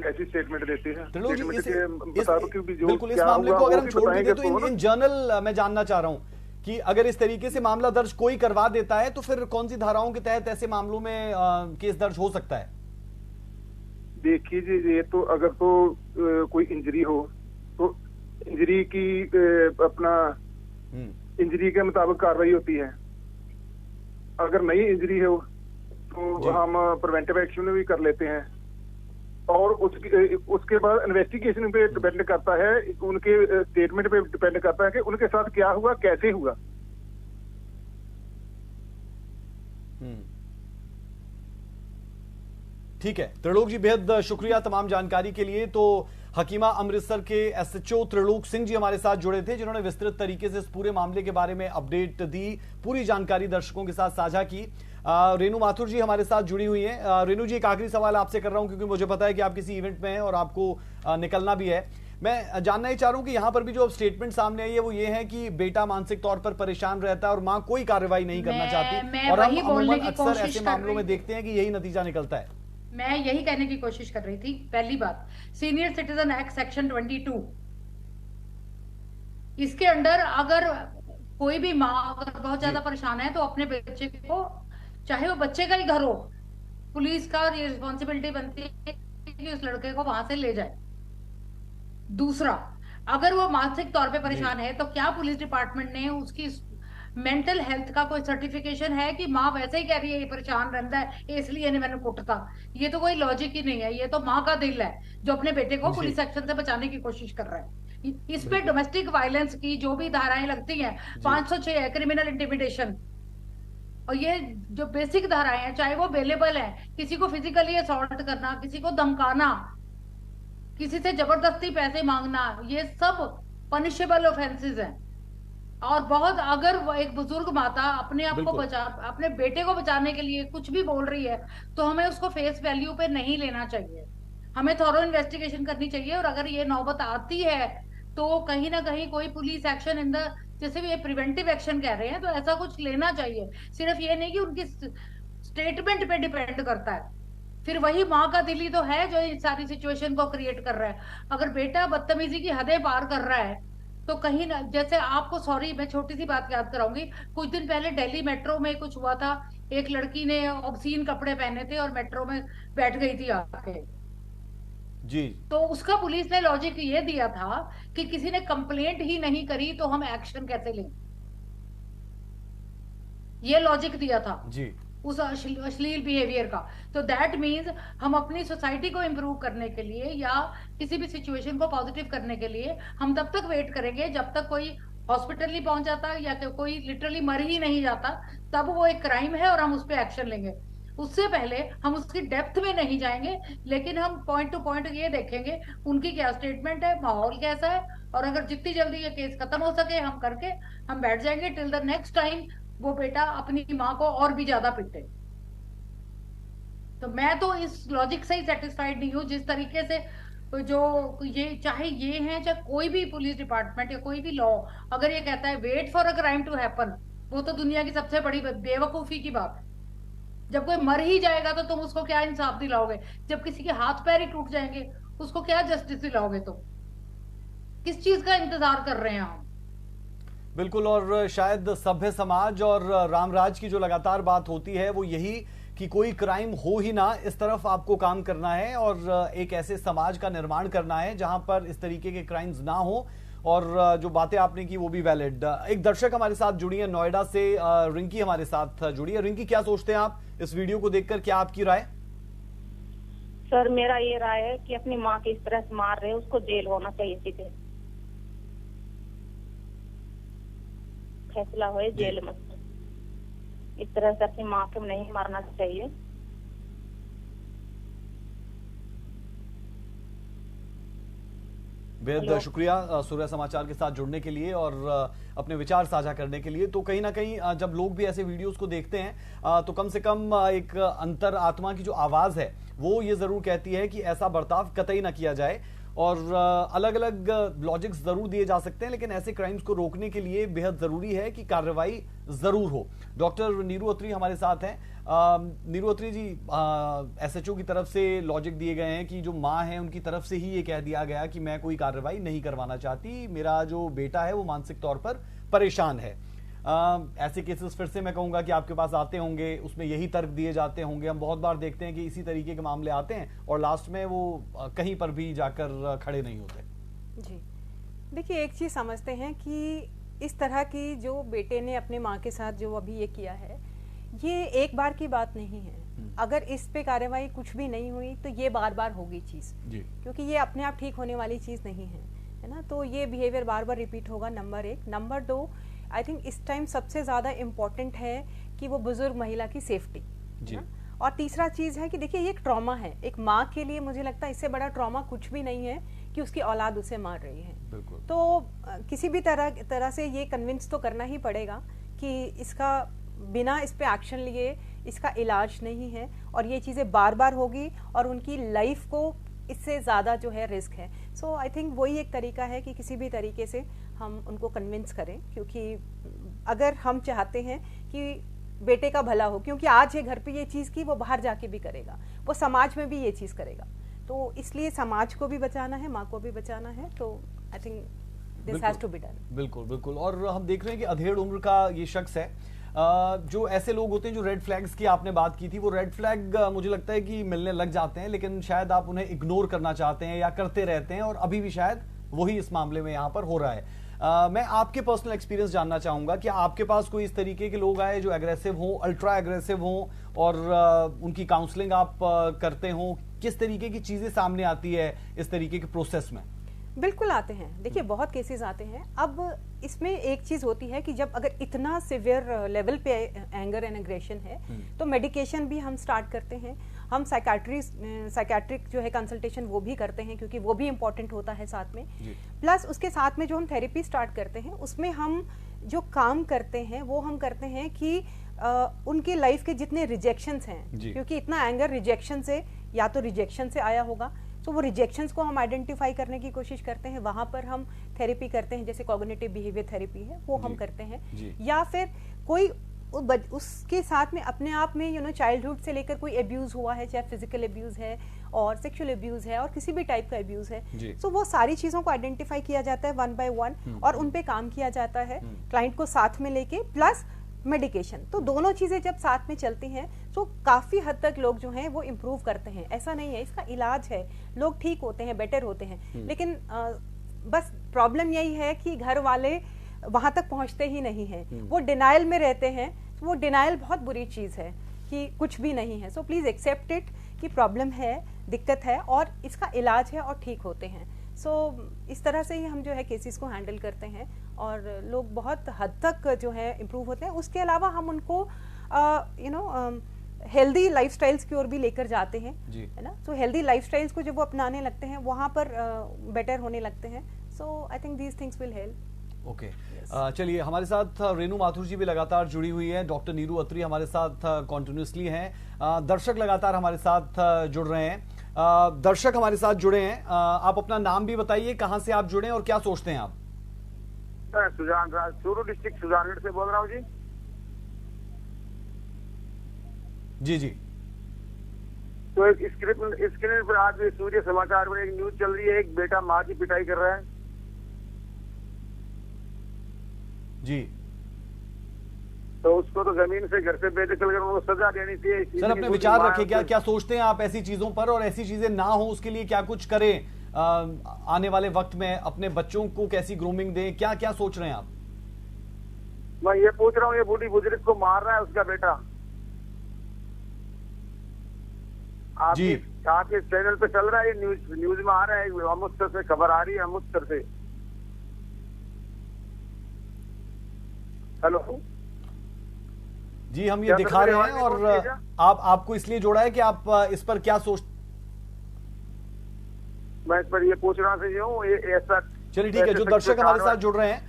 कैसी स्टेटमेंट देते हैं।
त्रिलोक जी,
बिल्कुल
इस मामले को अगर हम छोड़ देंगे तो इन जनरल मैं जानना चाह रहा हूं कि अगर इस तरीके से मामला दर्ज कोई करवा देता है तो फिर कौन सी धाराओं के तहत ऐसे मामलों में केस दर्ज हो सकता है?
देखिए जी, ये तो अगर तो कोई इंजरी हो तो इंजरी की अपना इंजरी के मुताबिक कार्रवाई होती है। अगर नई इंजरी हो तो हम प्रिवेंटिव एक्शन भी कर लेते हैं। और उसके बाद इन्वेस्टिगेशन पे डिपेंड करता है, उनके स्टेटमेंट पे डिपेंड करता है कि उनके साथ क्या हुआ, कैसे हुआ।
ठीक है त्रिलोक जी, बेहद शुक्रिया तमाम जानकारी के लिए। तो हकीमा अमृतसर के एसएचओ त्रिलोक सिंह जी हमारे साथ जुड़े थे, जिन्होंने विस्तृत तरीके से इस पूरे मामले के बारे में अपडेट दी, पूरी जानकारी दर्शकों के साथ साझा की। रेनू माथुर जी हमारे साथ जुड़ी हुई हैं। रेनू जी, एक आखिरी सवाल आपसे कर रहा हूं क्योंकि मुझे पता है कि आप किसी इवेंट में हैं और आपको निकलना भी है। मैं जानना ही चाह रहा हूं कि यहाँ पर भी जो अब स्टेटमेंट सामने आई है वो ये है कि बेटा मानसिक तौर पर परेशान रहता है और माँ कोई कार्रवाई नहीं करना चाहती, और हम अमूमन अक्सर ऐसे मामलों में देखते हैं कि यही नतीजा निकलता है।
मैं यही कहने की कोशिश कर रही थी। पहली बात, सीनियर सिटीजन एक्ट सेक्शन 22, इसके अंडर अगर कोई भी माँ अगर बहुत ज्यादा परेशान है तो अपने बच्चे को, चाहे वो बच्चे का ही घर हो, पुलिस का रिस्पॉन्सिबिलिटी बनती है कि उस लड़के को वहां से ले जाए। दूसरा, अगर वो मानसिक तौर पे परेशान है तो क्या पुलिस डिपार्टमेंट ने उसकी मेंटल हेल्थ का कोई सर्टिफिकेशन है कि माँ वैसे ही कह रही है ये परेशान रहता है इसलिए मैंने कुटता? ये तो कोई लॉजिक ही नहीं है। ये तो माँ का दिल है जो अपने बेटे को पुलिस एक्शन से बचाने की कोशिश कर रहा है। इस पे डोमेस्टिक वायलेंस की जो भी धाराएं लगती हैं 506 है क्रिमिनल इंटिमिडेशन, और ये जो बेसिक धाराएं हैं चाहे वो अवेलेबल है, किसी को फिजिकली असॉल्ट करना, किसी को धमकाना, किसी से जबरदस्ती पैसे मांगना, ये सब पनिशेबल ऑफेंसेस हैं। और बहुत अगर वो एक बुजुर्ग माता अपने आप को अपने बेटे को बचाने के लिए कुछ भी बोल रही है तो हमें उसको फेस वैल्यू पे नहीं लेना चाहिए, हमें थॉरो इन्वेस्टिगेशन करनी चाहिए। और अगर ये नौबत आती है तो कहीं ना कहीं कोई पुलिस एक्शन इन द, जैसे भी ये प्रिवेंटिव एक्शन कह रहे हैं, तो ऐसा कुछ लेना चाहिए। सिर्फ ये नहीं कि उनकी स्टेटमेंट पे डिपेंड करता है, फिर वही माँ का दिल ही तो है जो इस सारी सिचुएशन को क्रिएट कर रहा है। अगर बेटा बदतमीजी की हदें पार कर रहा है तो कहीं ना, जैसे आपको, सॉरी मैं छोटी सी बात याद कराऊंगी, कुछ दिन पहले दिल्ली मेट्रो में कुछ हुआ था, एक लड़की ने ऑब्सीन कपड़े पहने थे और मेट्रो में बैठ गई थी आके
जी।
तो उसका पुलिस ने लॉजिक ये दिया था कि किसी ने कंप्लेंट ही नहीं करी तो हम एक्शन कैसे लें, ये लॉजिक दिया था
जी
उस अश्लील बिहेवियर का। तो दैट मीन्स हम अपनी सोसाइटी को इम्प्रूव करने के लिए या किसी भी सिचुएशन को पॉजिटिव करने के लिए हम तब तक वेट करेंगे जब तक कोई हॉस्पिटल नहीं पहुंच जाता या कोई लिटरली मर ही नहीं जाता, तब वो एक क्राइम है और हम उस पर एक्शन लेंगे। उससे पहले हम उसकी डेप्थ में नहीं जाएंगे, लेकिन हम पॉइंट टू पॉइंट ये देखेंगे उनकी क्या स्टेटमेंट है, माहौल कैसा है, और अगर जितनी जल्दी ये केस खत्म हो सके हम करके हम बैठ जाएंगे टिल द नेक्स्ट टाइम वो बेटा अपनी माँ को और भी ज्यादा पिटे। तो मैं तो इस लॉजिक से ही सेटिस्फाइड नहीं हूँ जिस तरीके से जो ये, चाहे ये है चाहे कोई भी पुलिस डिपार्टमेंट या कोई भी लॉ, अगर ये कहता है wait for a crime to happen, वो तो दुनिया की सबसे बड़ी बेवकूफी की बात है। जब कोई मर ही जाएगा तो तुम उसको क्या इंसाफ दिलाओगे? जब किसी के हाथ पैर ही टूट जाएंगे उसको क्या जस्टिस दिलाओगे? तुम किस चीज का इंतजार कर रहे हैं हम?
बिल्कुल, और शायद सभ्य समाज और रामराज की जो लगातार बात होती है वो यही कि कोई क्राइम हो ही ना, इस तरफ आपको काम करना है और एक ऐसे समाज का निर्माण करना है जहां पर इस तरीके के क्राइम्स ना हो। और जो बातें आपने की वो भी वैलिड। एक दर्शक हमारे साथ जुड़ी है नोएडा से, रिंकी हमारे साथ जुड़ी है। रिंकी, क्या सोचते हैं आप इस वीडियो को देखकर, क्या आपकी राय?
सर मेरा ये राय है कि अपनी माँ के इस तरह से मार रहे हैं उसको जेल होना चाहिए, सीधे फैसला हो जेल में। इस तरह से अपनी माँ को नहीं मारना चाहिए।
बेहद शुक्रिया सूर्य समाचार के साथ जुड़ने के लिए और अपने विचार साझा करने के लिए। तो कहीं ना कहीं जब लोग भी ऐसे वीडियोस को देखते हैं तो कम से कम एक अंतर आत्मा की जो आवाज है वो ये जरूर कहती है कि ऐसा बर्ताव कतई ना किया जाए। और अलग अलग लॉजिक्स जरूर दिए जा सकते हैं, लेकिन ऐसे क्राइम्स को रोकने के लिए बेहद जरूरी है कि कार्रवाई जरूर हो। डॉक्टर नीरू अत्री हमारे साथ हैं। नीरू अत्री जी, एसएचओ की तरफ से लॉजिक दिए गए हैं कि जो माँ है उनकी तरफ से ही ये कह दिया गया कि मैं कोई कार्रवाई नहीं करवाना चाहती, मेरा जो बेटा है वो मानसिक तौर पर परेशान है। ऐसे केसेस फिर से मैं कहूंगा कि आपके पास आते होंगे, उसमें यही तर्क दिए जाते होंगे। हम बहुत बार देखते हैं कि इसी तरीके के मामले आते हैं और लास्ट में वो कहीं पर भी जाकर खड़े नहीं होते। जी
देखिए, एक चीज समझते हैं कि इस तरह की जो बेटे ने अपने माँ के साथ जो अभी ये किया है, ये एक बार की बात नहीं है। अगर इस पे कार्रवाई कुछ भी नहीं हुई तो ये बार बार होगी चीज, क्योंकि ये अपने आप ठीक होने वाली चीज नहीं है ना। तो ये बिहेवियर बार बार रिपीट होगा, नंबर एक। नंबर दो, आई थिंक इस टाइम सबसे ज्यादा इम्पोर्टेंट है कि वो बुजुर्ग महिला की सेफ्टी जी। और तीसरा चीज है कि देखिए ये एक ट्रॉमा है, एक माँ के लिए मुझे लगता है इससे बड़ा ट्रॉमा कुछ भी नहीं है कि उसकी औलाद उसे मार रही है। तो किसी भी तरह से ये कन्विंस तो करना ही पड़ेगा कि इसका बिना इस पे एक्शन लिए इसका इलाज नहीं है और ये चीजें बार बार होगी और उनकी लाइफ को इससे ज्यादा जो है रिस्क है। सो आई थिंक वही एक तरीका है कि किसी भी तरीके से हम उनको कन्विंस करें, क्योंकि अगर हम चाहते हैं कि बेटे का भला हो, क्योंकि आज ये घर पे ये चीज की वो बाहर जाके भी करेगा, वो समाज में भी ये चीज करेगा, तो इसलिए समाज को भी बचाना है, माँ को भी बचाना है। तो I think this has to be done.
बिल्कुल बिल्कुल। और हम देख रहे हैं कि अधेड़ उम्र का ये शख्स है। जो ऐसे लोग होते हैं जो रेड फ्लैग्स की आपने बात की थी, वो रेड फ्लैग मुझे लगता है कि मिलने लग जाते हैं, लेकिन शायद आप उन्हें इग्नोर करना चाहते हैं या करते रहते हैं और अभी भी शायद वही इस मामले में यहाँ पर हो रहा है। मैं आपके पर्सनल एक्सपीरियंस जानना चाहूंगा कि आपके पास कोई इस तरीके के लोग आए जो एग्रेसिव हो, अल्ट्रा एग्रेसिव हो, और उनकी काउंसलिंग आप करते हो? किस तरीके की चीजें सामने आती है इस तरीके के प्रोसेस में?
बिल्कुल आते हैं, देखिए बहुत केसेस आते हैं। अब इसमें एक चीज होती है कि जब अगर इतना सिवियर लेवल पे एंगर एंड एग्रेशन है तो मेडिकेशन भी हम स्टार्ट करते हैं। हम साइकेट्रिक जो है कंसल्टेशन वो भी करते हैं, क्योंकि वो भी इम्पोर्टेंट होता है साथ में। प्लस उसके साथ में जो हम थेरेपी स्टार्ट करते हैं उसमें हम जो काम करते हैं वो हम करते हैं कि उनकी लाइफ के जितने रिजेक्शंस हैं, क्योंकि इतना एंगर रिजेक्शन से, या तो रिजेक्शन से आया होगा, तो वो रिजेक्शंस को हम आइडेंटिफाई करने की कोशिश करते हैं, वहां पर हम थेरेपी करते हैं, जैसे कॉग्निटिव बिहेवियर थेरेपी है वो हम करते हैं। या फिर कोई उसके साथ में अपने आप में चाइल्डहुड से लेकर कोई अब्यूज हुआ है, चाहे फिजिकल अब्यूज है और सेक्सुअल अब्यूज है और किसी भी टाइप का अब्यूज है, तो वो सारी चीजों को आइडेंटिफाई किया जाता है 1 by 1 और उन पे काम किया जाता है क्लाइंट को साथ में लेके, प्लस मेडिकेशन। तो दोनों चीजें जब साथ में चलती हैं तो काफी हद तक लोग जो हैं वो इम्प्रूव करते हैं। ऐसा नहीं है, इसका इलाज है, लोग ठीक होते हैं, बेटर होते हैं। लेकिन बस प्रॉब्लम यही है कि घर वाले वहां तक पहुंचते ही नहीं हैं, वो डिनाइल में रहते हैं। तो वो डिनाइल बहुत बुरी चीज है कि कुछ भी नहीं है। सो प्लीज एक्सेप्ट इट कि प्रॉब्लम है, दिक्कत है और इसका इलाज है और ठीक होते हैं। सो इस तरह से ही हम जो है केसेस को हैंडल करते हैं और लोग बहुत हद तक जो है इम्प्रूव होते हैं। उसके अलावा हम उनको हेल्दी लाइफस्टाइल्स की ओर भी लेकर जाते हैं, है ना। सो हेल्दी लाइफस्टाइल्स को जब वो अपनाने लगते हैं वहां पर बेटर होने लगते हैं। So I think these things will help.
Okay, चलिए हमारे साथ रेणु माथुर जी भी लगातार जुड़ी हुई है, डॉक्टर नीरू अत्री हमारे साथ कॉन्टिन्यूसली हैं, दर्शक लगातार हमारे साथ जुड़ रहे हैं। दर्शक हमारे साथ जुड़े हैं, आप अपना नाम भी बताइए, कहां से आप जुड़े हैं और क्या सोचते हैं आप?
सुजान राज, चूरू डिस्ट्रिक्ट सुजानगढ़ से बोल रहा हूँ जी।
जी।
तो एक स्क्रीन पर आज सूर्य समाचार में एक न्यूज चल रही है, एक बेटा माँ की पिटाई कर रहा है
जी।
तो उसको तो जमीन से घर से बेदखल कर उनको सजा देनी चाहिए।
सर अपने विचार रखें, क्या सोचते हैं आप ऐसी चीजों पर, और ऐसी चीजें ना हो उसके लिए क्या कुछ करें आने वाले वक्त में, अपने बच्चों को कैसी ग्रूमिंग दें, क्या सोच रहे हैं आप?
मैं ये पूछ रहा हूँ, ये बूढ़ी बुजुर्ग को मार रहा है उसका बेटा, आपके चैनल पे चल रहा है, न्यूज में आ रहा है, अमृतसर से खबर आ रही है, अमृतसर से। हेलो
जी, हम ये दिखा रहे हैं और आपको इसलिए जोड़ा है कि आप इस पर क्या सोच।
मैं इस पर ये पूछ रहा हूँ, ये ऐसा।
चलिए ठीक है, जो दर्शक हमारे साथ जुड़ रहे हैं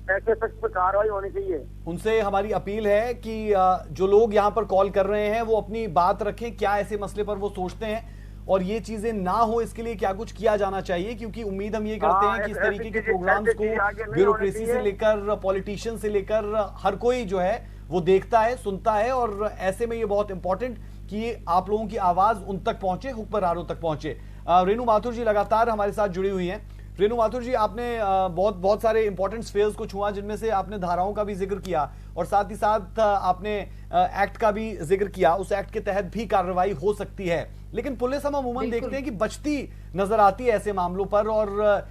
ऐसे शख्स पर कार्रवाई होनी चाहिए।
उनसे हमारी अपील है कि जो लोग यहाँ पर कॉल कर रहे हैं वो अपनी बात रखें, क्या ऐसे मसले पर वो सोचते हैं और ये चीजें ना हो इसके लिए क्या कुछ किया जाना चाहिए, क्योंकि उम्मीद हम ये करते हैं कि इस तरीके के प्रोग्राम्स को ब्यूरोक्रेसी से लेकर पॉलिटिशियन से लेकर हर कोई जो है वो देखता है, सुनता है, और ऐसे में ये बहुत इंपॉर्टेंट कि आप लोगों की आवाज उन तक पहुंचे, हुक्मरानों तक पहुंचे। रेणु माथुर जी लगातार हमारे साथ जुड़ी हुई हैं। रेणु माथुर जी, आपने बहुत सारे इंपॉर्टेंट स्फेयर्स को छुआ, जिनमें से आपने धाराओं का भी जिक्र किया और साथ ही साथ आपने एक्ट का भी जिक्र किया। उस एक्ट के तहत भी कार्रवाई हो सकती है, लेकिन पुलिस हम अमूमन देखते हैं कि बचती नजर आती है ऐसे मामलों पर, और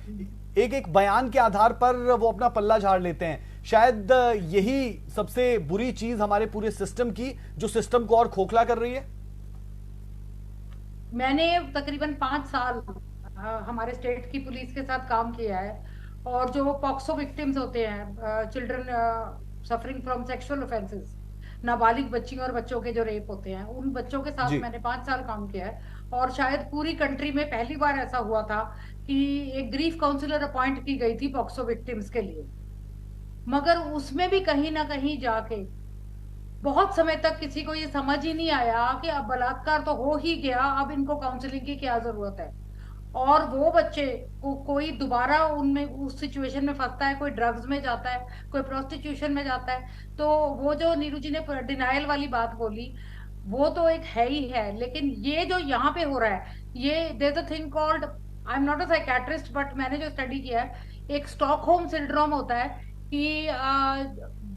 एक बयान के आधार पर वो अपना पल्ला झाड़ लेते हैं। शायद यही सबसे बुरी चीज हमारे पूरे सिस्टम की, जो सिस्टम को और खोखला कर रही है।
मैंने तकरीबन 5 साल हमारे स्टेट की पुलिस के साथ काम किया है, और जो पॉक्सो विक्टिम्स होते हैं, children suffering from sexual offences, नाबालिग बच्चियों और बच्चों के जो रेप होते हैं, उन बच्चों के साथ मैंने 5 साल काम किया है। और शायद पूरी कंट्री में पहली बार ऐसा हुआ था कि एक ग्रीफ काउंसलर अपॉइंट की गई थी पॉक्सो विक्टिम्स के लिए, मगर उसमें भी कहीं ना कहीं जाके बहुत समय तक किसी को ये समझ ही नहीं आया कि अब बलात्कार तो हो ही गया, अब इनको काउंसलिंग की क्या जरूरत है। और वो बच्चे को कोई दोबारा उनमें उस सिचुएशन में फंसता है, कोई ड्रग्स में जाता है, कोई प्रोस्टिट्यूशन में जाता है। तो वो जो नीरू जी ने डिनाइल वाली बात बोली, वो तो एक है ही है, लेकिन ये जो यहाँ पे हो रहा है, ये there is a thing called, I am not a psychiatrist, but मैंने जो स्टडी किया है, एक स्टॉकहोम सिंड्रोम होता है कि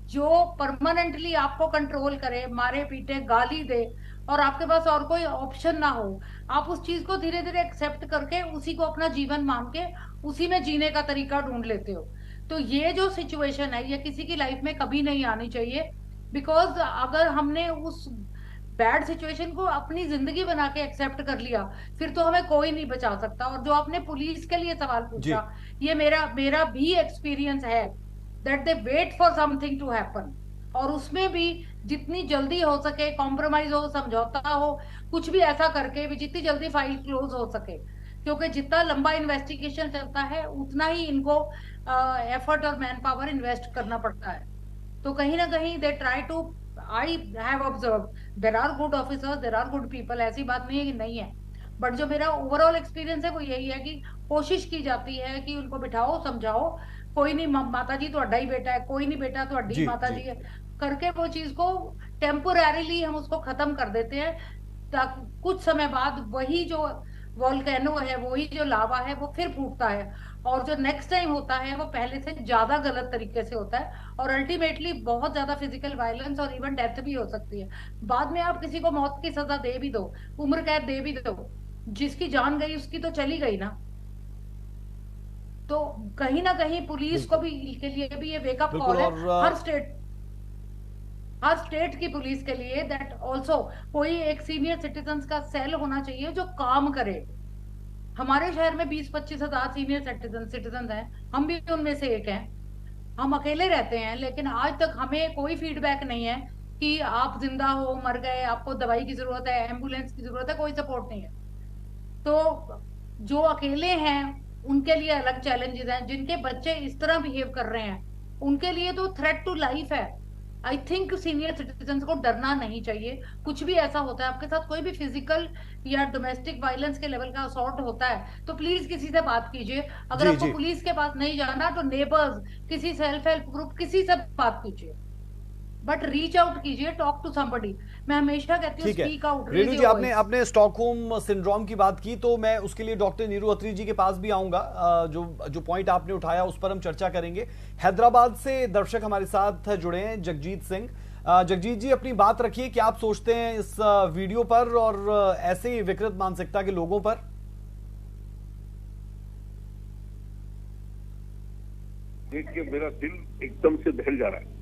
जो परमानेंटली आपको कंट्रोल करे, मारे पीटे गाली दे, और आपके पास और कोई ऑप्शन ना हो, आप उस चीज को धीरे धीरे एक्सेप्ट करके उसी को अपना जीवन मान के उसी में जीने का तरीका ढूंढ लेते हो। तो ये जो सिचुएशन है ये किसी की लाइफ में कभी नहीं आनी चाहिए, बिकॉज अगर हमने उस बैड सिचुएशन को अपनी जिंदगी बना के एक्सेप्ट कर लिया फिर तो हमें कोई नहीं बचा सकता। और जो आपने पुलिस के लिए सवाल पूछा, ये मेरा भी एक्सपीरियंस है that they wait for something to happen, और उसमें भी जितनी जल्दी हो सके कॉम्प्रोमाइज हो, समझौता हो, कुछ भी ऐसा करके भी जितनी जल्दी फाइल क्लोज हो सके, क्योंकि जितना लंबा इन्वेस्टिगेशन चलता है उतना ही इनको एफर्ट और मैन पावर इन्वेस्ट करना पड़ता है। तो कहीं ना कहीं they try to, I have observe there are good officers, there are good people, ऐसी बात नहीं है कि नहीं है, बट जो मेरा ओवरऑल एक्सपीरियंस है वो यही है कि कोशिश की जाती है कि उनको बिठाओ, समझाओ, कोई नहीं माता जी ਤੁਹਾਡਾ ही बेटा है, कोई नहीं बेटा ਤੁਹਾਡੀ माता जी है, करके वो चीज को टेम्पोररीली हम उसको खत्म कर देते हैं, ताकि कुछ समय बाद वही जो वोल्केनो है, वही जो लावा है वो फिर फूटता है, और जो नेक्स्ट टाइम होता है वो पहले से ज्यादा गलत तरीके से होता है, और अल्टीमेटली बहुत ज्यादा फिजिकल वायलेंस और इवन डेथ भी हो सकती है। बाद में आप किसी को मौत की सजा दे भी दो, उम्र कैद दे भी दो, जिसकी जान गई उसकी तो चली गई ना। तो कहीं ना कहीं पुलिस को भी के लिए भी ये वेकअप कॉल है, हर स्टेट की पुलिस के लिए, दैट ऑल्सो कोई एक सीनियर सिटीजन का सेल होना चाहिए जो काम करे। हमारे शहर में 20-25 हजार सीनियर सिटीजन हैं, हम भी उनमें से एक हैं, हम अकेले रहते हैं, लेकिन आज तक हमें कोई फीडबैक नहीं है कि आप जिंदा हो, मर गए, आपको दवाई की जरूरत है, एम्बुलेंस की जरूरत है, कोई सपोर्ट नहीं है। तो जो अकेले हैं उनके लिए अलग चैलेंजेस हैं, जिनके बच्चे इस तरह बिहेव कर रहे हैं उनके लिए तो थ्रेट टू लाइफ है। आई थिंक सीनियर सिटीजन को डरना नहीं चाहिए। कुछ भी ऐसा होता है आपके साथ, कोई भी फिजिकल या डोमेस्टिक वायलेंस के लेवल का असॉल्ट होता है, तो प्लीज किसी से बात कीजिए। अगर आपको पुलिस के पास नहीं जाना तो नेबर्स, किसी सेल्फ हेल्प ग्रुप, किसी से बात कीजिए, बट रीच आउट कीजिए, टॉक टू समबडी। मैं हमेशा कहती हूँ स्पीक आउट।
रेणु जी, आपने स्टॉकहोम सिंड्रोम की बात की, तो मैं उसके लिए डॉक्टर नीरू अत्री जी के पास भी आऊंगा। जो पॉइंट आपने उठाया उस पर हम चर्चा करेंगे। हैदराबाद से दर्शक हमारे साथ जुड़े हैं, जगजीत सिंह। जगजीत जी, अपनी बात रखिए, क्या आप सोचते हैं इस वीडियो पर और ऐसे विकृत मानसिकता के लोगों पर?
देख के मेरा दिल एकदम से दहल जा रहा है,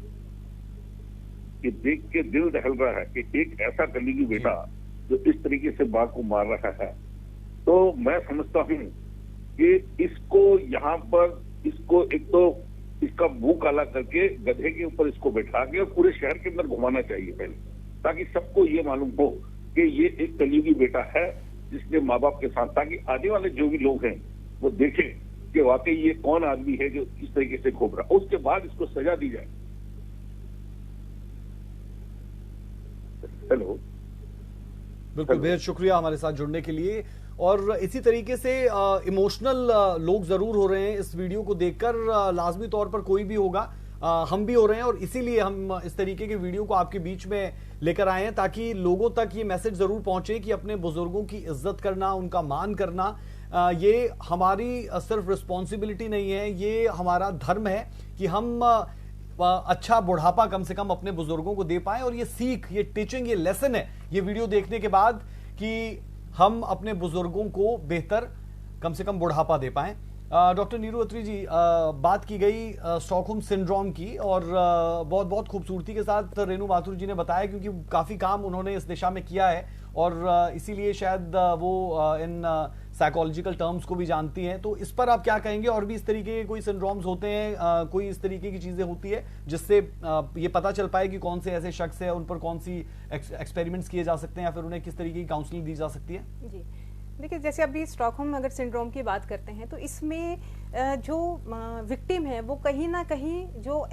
कि देख के दिल दहल रहा है कि एक ऐसा कलीगी बेटा जो इस तरीके से बाप को मार रहा है। तो मैं समझता हूँ कि इसको यहाँ पर इसको एक तो इसका मुंह काला करके गधे के ऊपर इसको बैठा के और पूरे शहर के अंदर घुमाना चाहिए पहले, ताकि सबको ये मालूम हो कि ये एक कलीगी बेटा है जिसने माँ बाप के साथ, ताकि आने वाले जो भी लोग हैं वो देखें कि वाकई ये कौन आदमी है जो इस तरीके से घूम रहा, उसके बाद इसको सजा दी जाए। हेलो,
बिल्कुल, बेहद शुक्रिया हमारे साथ जुड़ने के लिए। और इसी तरीके से इमोशनल लोग जरूर हो रहे हैं इस वीडियो को देखकर, लाजमी तौर पर कोई भी होगा, हम भी हो रहे हैं, और इसीलिए हम इस तरीके के वीडियो को आपके बीच में लेकर आए हैं, ताकि लोगों तक ये मैसेज जरूर पहुंचे कि अपने बुजुर्गों की इज्जत करना, उनका मान करना, ये हमारी सिर्फ रिस्पॉन्सिबिलिटी नहीं है, ये हमारा धर्म है कि हम अच्छा बुढ़ापा कम से कम अपने बुजुर्गों को दे पाएं। और ये सीख, ये टीचिंग, ये लेसन है ये वीडियो देखने के बाद, कि हम अपने बुजुर्गों को बेहतर कम से कम बुढ़ापा दे पाएं। डॉक्टर नीरू अत्री जी, बात की गई स्टॉकहोम सिंड्रोम की, और बहुत बहुत खूबसूरती के साथ रेणु माथुर जी ने बताया, क्योंकि काफी काम उन्होंने इस दिशा में किया है, और इसीलिए शायद वो इन साइकोलॉजिकल टर्म्स को भी जानती हैं। तो इस पर आप क्या कहेंगे? और भी इस तरीके के कोई सिंड्रोम्स होते हैं, कोई इस तरीके की चीजें होती है जिससे ये पता चल पाए कि कौन से ऐसे शख्स है, उन पर कौन सी एक्सपेरिमेंट्स किए जा सकते हैं, या फिर उन्हें किस तरीके की काउंसलिंग दी जा सकती है?
जी देखिए, जैसे अभी स्टॉकहोम अगर सिंड्रोम की बात करते हैं, तो इसमें जो विक्टिम है वो कहीं ना कहीं जो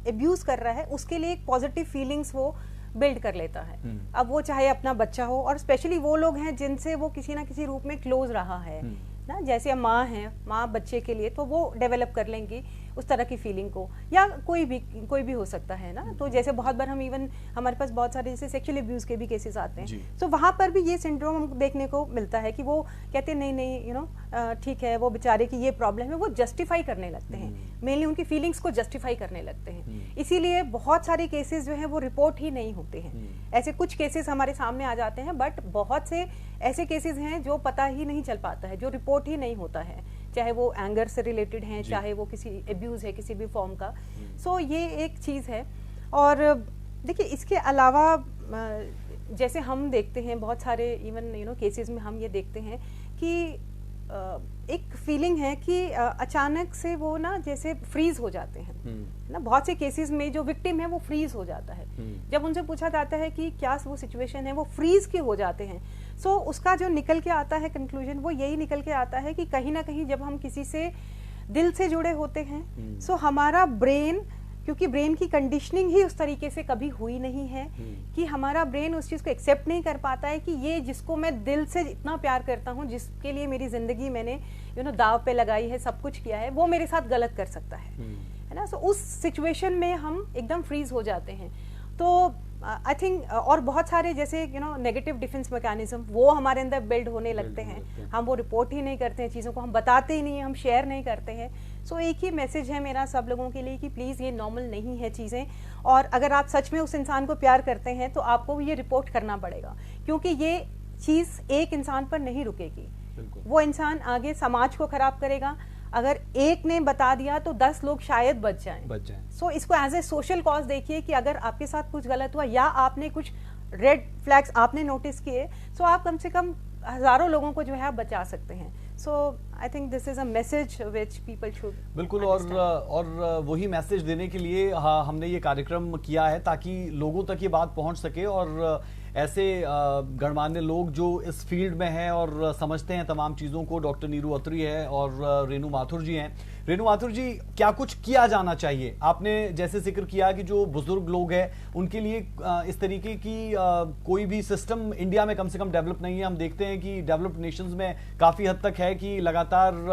एब्यूज कर रहा है उसके लिए एक पॉजिटिव फीलिंग्स वो बिल्ड कर लेता है। अब वो चाहे अपना बच्चा हो, और स्पेशली वो लोग हैं जिनसे वो किसी ना किसी रूप में क्लोज रहा है ना, जैसे माँ है, माँ बच्चे के लिए, तो वो डेवलप कर लेंगी। उस तरह की फीलिंग को, या कोई भी हो सकता है ना। तो जैसे बहुत बार हम इवन हमारे पास बहुत सारे जैसे सेक्सुअल अब्यूज के भी केसेस आते हैं, तो वहां पर भी ये सिंड्रोम हमको देखने को मिलता है कि वो कहते हैं नहीं ठीक है, वो बेचारे की ये प्रॉब्लम है, वो जस्टिफाई करने लगते हैं, मेनली उनकी फीलिंग्स को जस्टिफाई करने लगते हैं। इसीलिए बहुत सारे केसेस जो हैं वो रिपोर्ट ही नहीं होते हैं। ऐसे कुछ केसेस हमारे सामने आ जाते हैं, बट बहुत से ऐसे केसेस हैं जो पता ही नहीं चल पाता है, जो रिपोर्ट ही नहीं होता है, चाहे वो एंगर से रिलेटेड है, चाहे वो किसी एब्यूज है किसी भी फॉर्म का। सो ये एक चीज़ है। और देखिए इसके अलावा जैसे हम देखते हैं बहुत सारे इवन केसेस में हम ये देखते हैं कि एक फीलिंग है कि अचानक से वो ना जैसे फ्रीज हो जाते हैं ना। बहुत से केसेस में जो विक्टिम है वो फ्रीज हो जाता है। जब उनसे पूछा जाता है कि क्या वो सिचुएशन है, वो फ्रीज के हो जाते हैं। सो उसका जो निकल के आता है कंक्लूजन, वो यही निकल के आता है कि कहीं ना कहीं जब हम किसी से दिल से जुड़े होते हैं, सो हमारा ब्रेन, क्योंकि ब्रेन की कंडीशनिंग ही उस तरीके से कभी हुई नहीं है कि हमारा ब्रेन उस चीज़ को एक्सेप्ट नहीं कर पाता है कि ये जिसको मैं दिल से इतना प्यार करता हूँ, जिसके लिए मेरी जिंदगी मैंने दाव पे लगाई है, सब कुछ किया है, वो मेरे साथ गलत कर सकता है ना। सो उस सिचुएशन में हम एकदम फ्रीज हो जाते हैं। तो आई थिंक और बहुत सारे जैसे नेगेटिव डिफेंस मैकेनिज्म वो हमारे अंदर बिल्ड होने लगते हैं। हम वो रिपोर्ट ही नहीं करते हैं, चीज़ों को हम बताते ही नहीं हैं, हम शेयर नहीं करते हैं। सो एक ही मैसेज है मेरा सब लोगों के लिए कि प्लीज़ ये नॉर्मल नहीं है चीज़ें, और अगर आप सच में उस इंसान को प्यार करते हैं तो आपको ये रिपोर्ट करना पड़ेगा, क्योंकि ये चीज़ एक इंसान पर नहीं रुकेगी। वो इंसान आगे समाज को खराब करेगा। अगर एक ने बता दिया तो 10 लोग शायद बच जाएं। सो इसको एज ए सोशल कॉज देखिए कि अगर आपके साथ कुछ गलत हुआ या आपने कुछ रेड फ्लैग्स आपने नोटिस किए, सो आप कम से कम हजारों लोगों को जो है आप बचा सकते हैं। So I think this is a message which people should बिल्कुल
और वही मैसेज देने के लिए हमने ये कार्यक्रम किया है ताकि लोगों तक ये बात पहुंच सके, और ऐसे गणमान्य लोग जो इस फील्ड में हैं और समझते हैं तमाम चीज़ों को, डॉक्टर नीरू अत्री है और रेणु माथुर जी हैं। रेणु माथुर जी, क्या कुछ किया जाना चाहिए? आपने जैसे जिक्र किया कि जो बुजुर्ग लोग हैं उनके लिए इस तरीके की कोई भी सिस्टम इंडिया में कम से कम डेवलप नहीं है। हम देखते हैं कि डेवलप्ड नेशंस में काफ़ी हद तक है कि लगातार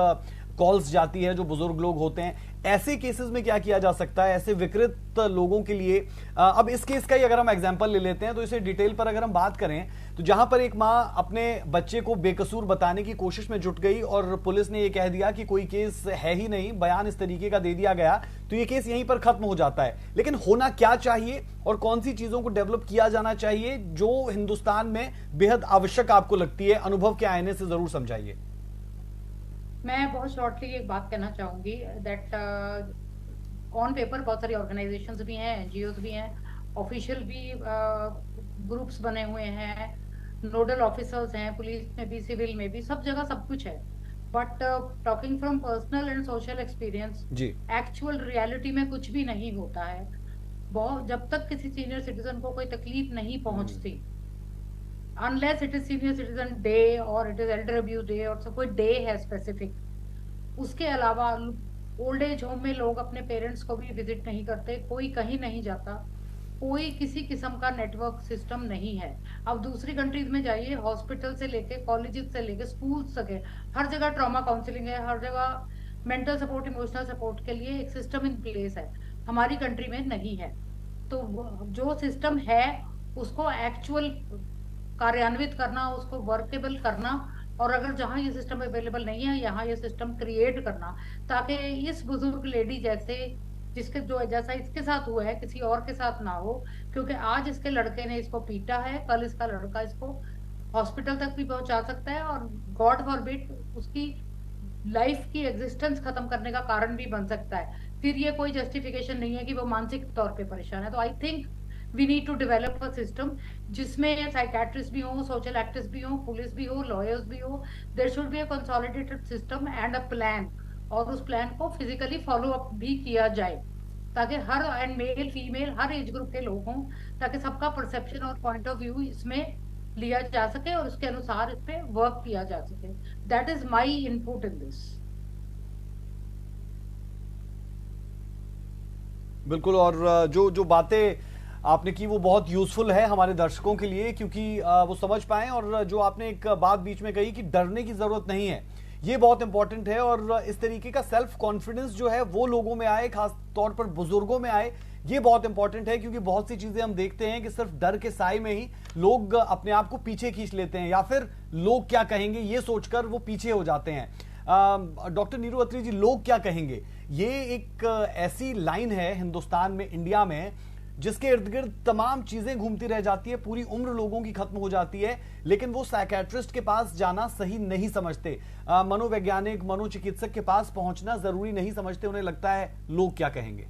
कॉल्स जाती है जो बुजुर्ग लोग होते हैं। ऐसे केसेस में क्या किया जा सकता है ऐसे विकृत लोगों के लिए? अब इस केस का ही अगर हम एग्जांपल ले लेते हैं तो इसे डिटेल पर अगर हम बात करें तो जहां पर एक मां अपने बच्चे को बेकसूर बताने की कोशिश में जुट गई और पुलिस ने यह कह दिया कि कोई केस है ही नहीं, बयान इस तरीके का दे दिया गया, तो ये केस यहीं पर खत्म हो जाता है। लेकिन होना क्या चाहिए और कौन सी चीजों को डेवलप किया जाना चाहिए जो हिंदुस्तान में बेहद आवश्यक आपको लगती है? अनुभव के आईने से जरूर समझाइए।
मैं बहुत शॉर्टली एक बात कहना चाहूंगी दैट ऑन पेपर बहुत सारी ऑर्गेनाइजेशंस भी हैं, एनजीओज भी हैं, ऑफिशियल भी ग्रुप्स बने हुए हैं, नोडल ऑफिसर्स हैं, पुलिस में भी, सिविल में भी, सब जगह सब कुछ है। But talking from personal and social experience, actual reality में कुछ भी नहीं होता है। बहुत जब तक किसी सीनियर सिटीजन को कोई तकलीफ नहीं पहुंचती, unless it is senior citizen day or it is elder abuse day और कोई डे है स्पेसिफिक, उसके अलावा ओल्ड एज होम में लोग अपने पेरेंट्स को भी विजिट नहीं करते, कोई कहीं नहीं जाता, कोई किसी किस्म का नेटवर्क सिस्टम नहीं है। अब दूसरी कंट्रीज में जाइए, हॉस्पिटल से लेके कॉलेजेस से लेके स्कूल तक है, हर जगह ट्रॉमा काउंसलिंग है, हर जगह मेंटल सपोर्ट, इमोशनल सपोर्ट के लिए एक सिस्टम इन प्लेस है। हमारी कंट्री में नहीं है। तो जो सिस्टम है उसको एक्चुअल कार्यान्वित करना, उसको वर्केबल करना, और अगर जहां ये सिस्टम अवेलेबल नहीं है यहाँ ये सिस्टम क्रिएट करना, ताकि इस बुजुर्ग लेडी जैसे जैसा इसके साथ हुआ है किसी और के साथ ना हो। क्योंकि आज इसके लड़के ने इसको पीटा है, कल इसका लड़का इसको हॉस्पिटल तक भी पहुंचा सकता है और गॉड फॉरबिड उसकी लाइफ की एग्जिस्टेंस खत्म करने का कारण भी बन सकता है। फिर ये कोई जस्टिफिकेशन नहीं है कि वो मानसिक तौर पे परेशान है। तो I think we need to develop a system जिसमें साइकेट्रिस्ट भी हो, सोशल एक्टिविस्ट भी हो, पुलिस भी हो, लॉयर्स भी हो। There should be a consolidated system and a plan, और उस प्लान को फिजिकली फॉलो अप भी किया जाए ताकि her and male female her age group के लोग हों, ताकि सबका परसेप्शन और पॉइंट ऑफ व्यू इसमें लिया जा सके और उसके अनुसार इस पे वर्क किया जा सके। That is my input in this.
बिल्कुल, और जो बातें आपने की वो बहुत यूजफुल है हमारे दर्शकों के लिए, क्योंकि वो समझ पाएं। और जो आपने एक बात बीच में कही कि डरने की जरूरत नहीं है, ये बहुत इंपॉर्टेंट है। और इस तरीके का सेल्फ कॉन्फिडेंस जो है वो लोगों में आए, खास तौर पर बुजुर्गों में आए, ये बहुत इंपॉर्टेंट है। क्योंकि बहुत सी चीजें हम देखते हैं कि सिर्फ डर के साए में ही लोग अपने आप को पीछे खींच लेते हैं, या फिर लोग क्या कहेंगे ये सोचकर वो पीछे हो जाते हैं। डॉक्टर नीरू अत्री जी, लोग क्या कहेंगे, ये एक ऐसी लाइन है हिंदुस्तान में, इंडिया में, जिसके इर्द गिर्द तमाम चीजें घूमती रह जाती है, पूरी उम्र लोगों की खत्म हो जाती है, लेकिन वो साइकियाट्रिस्ट के पास जाना सही नहीं समझते, मनोवैज्ञानिक, मनोचिकित्सक के पास पहुंचना जरूरी नहीं समझते। उन्हें लगता है लोग क्या कहेंगे।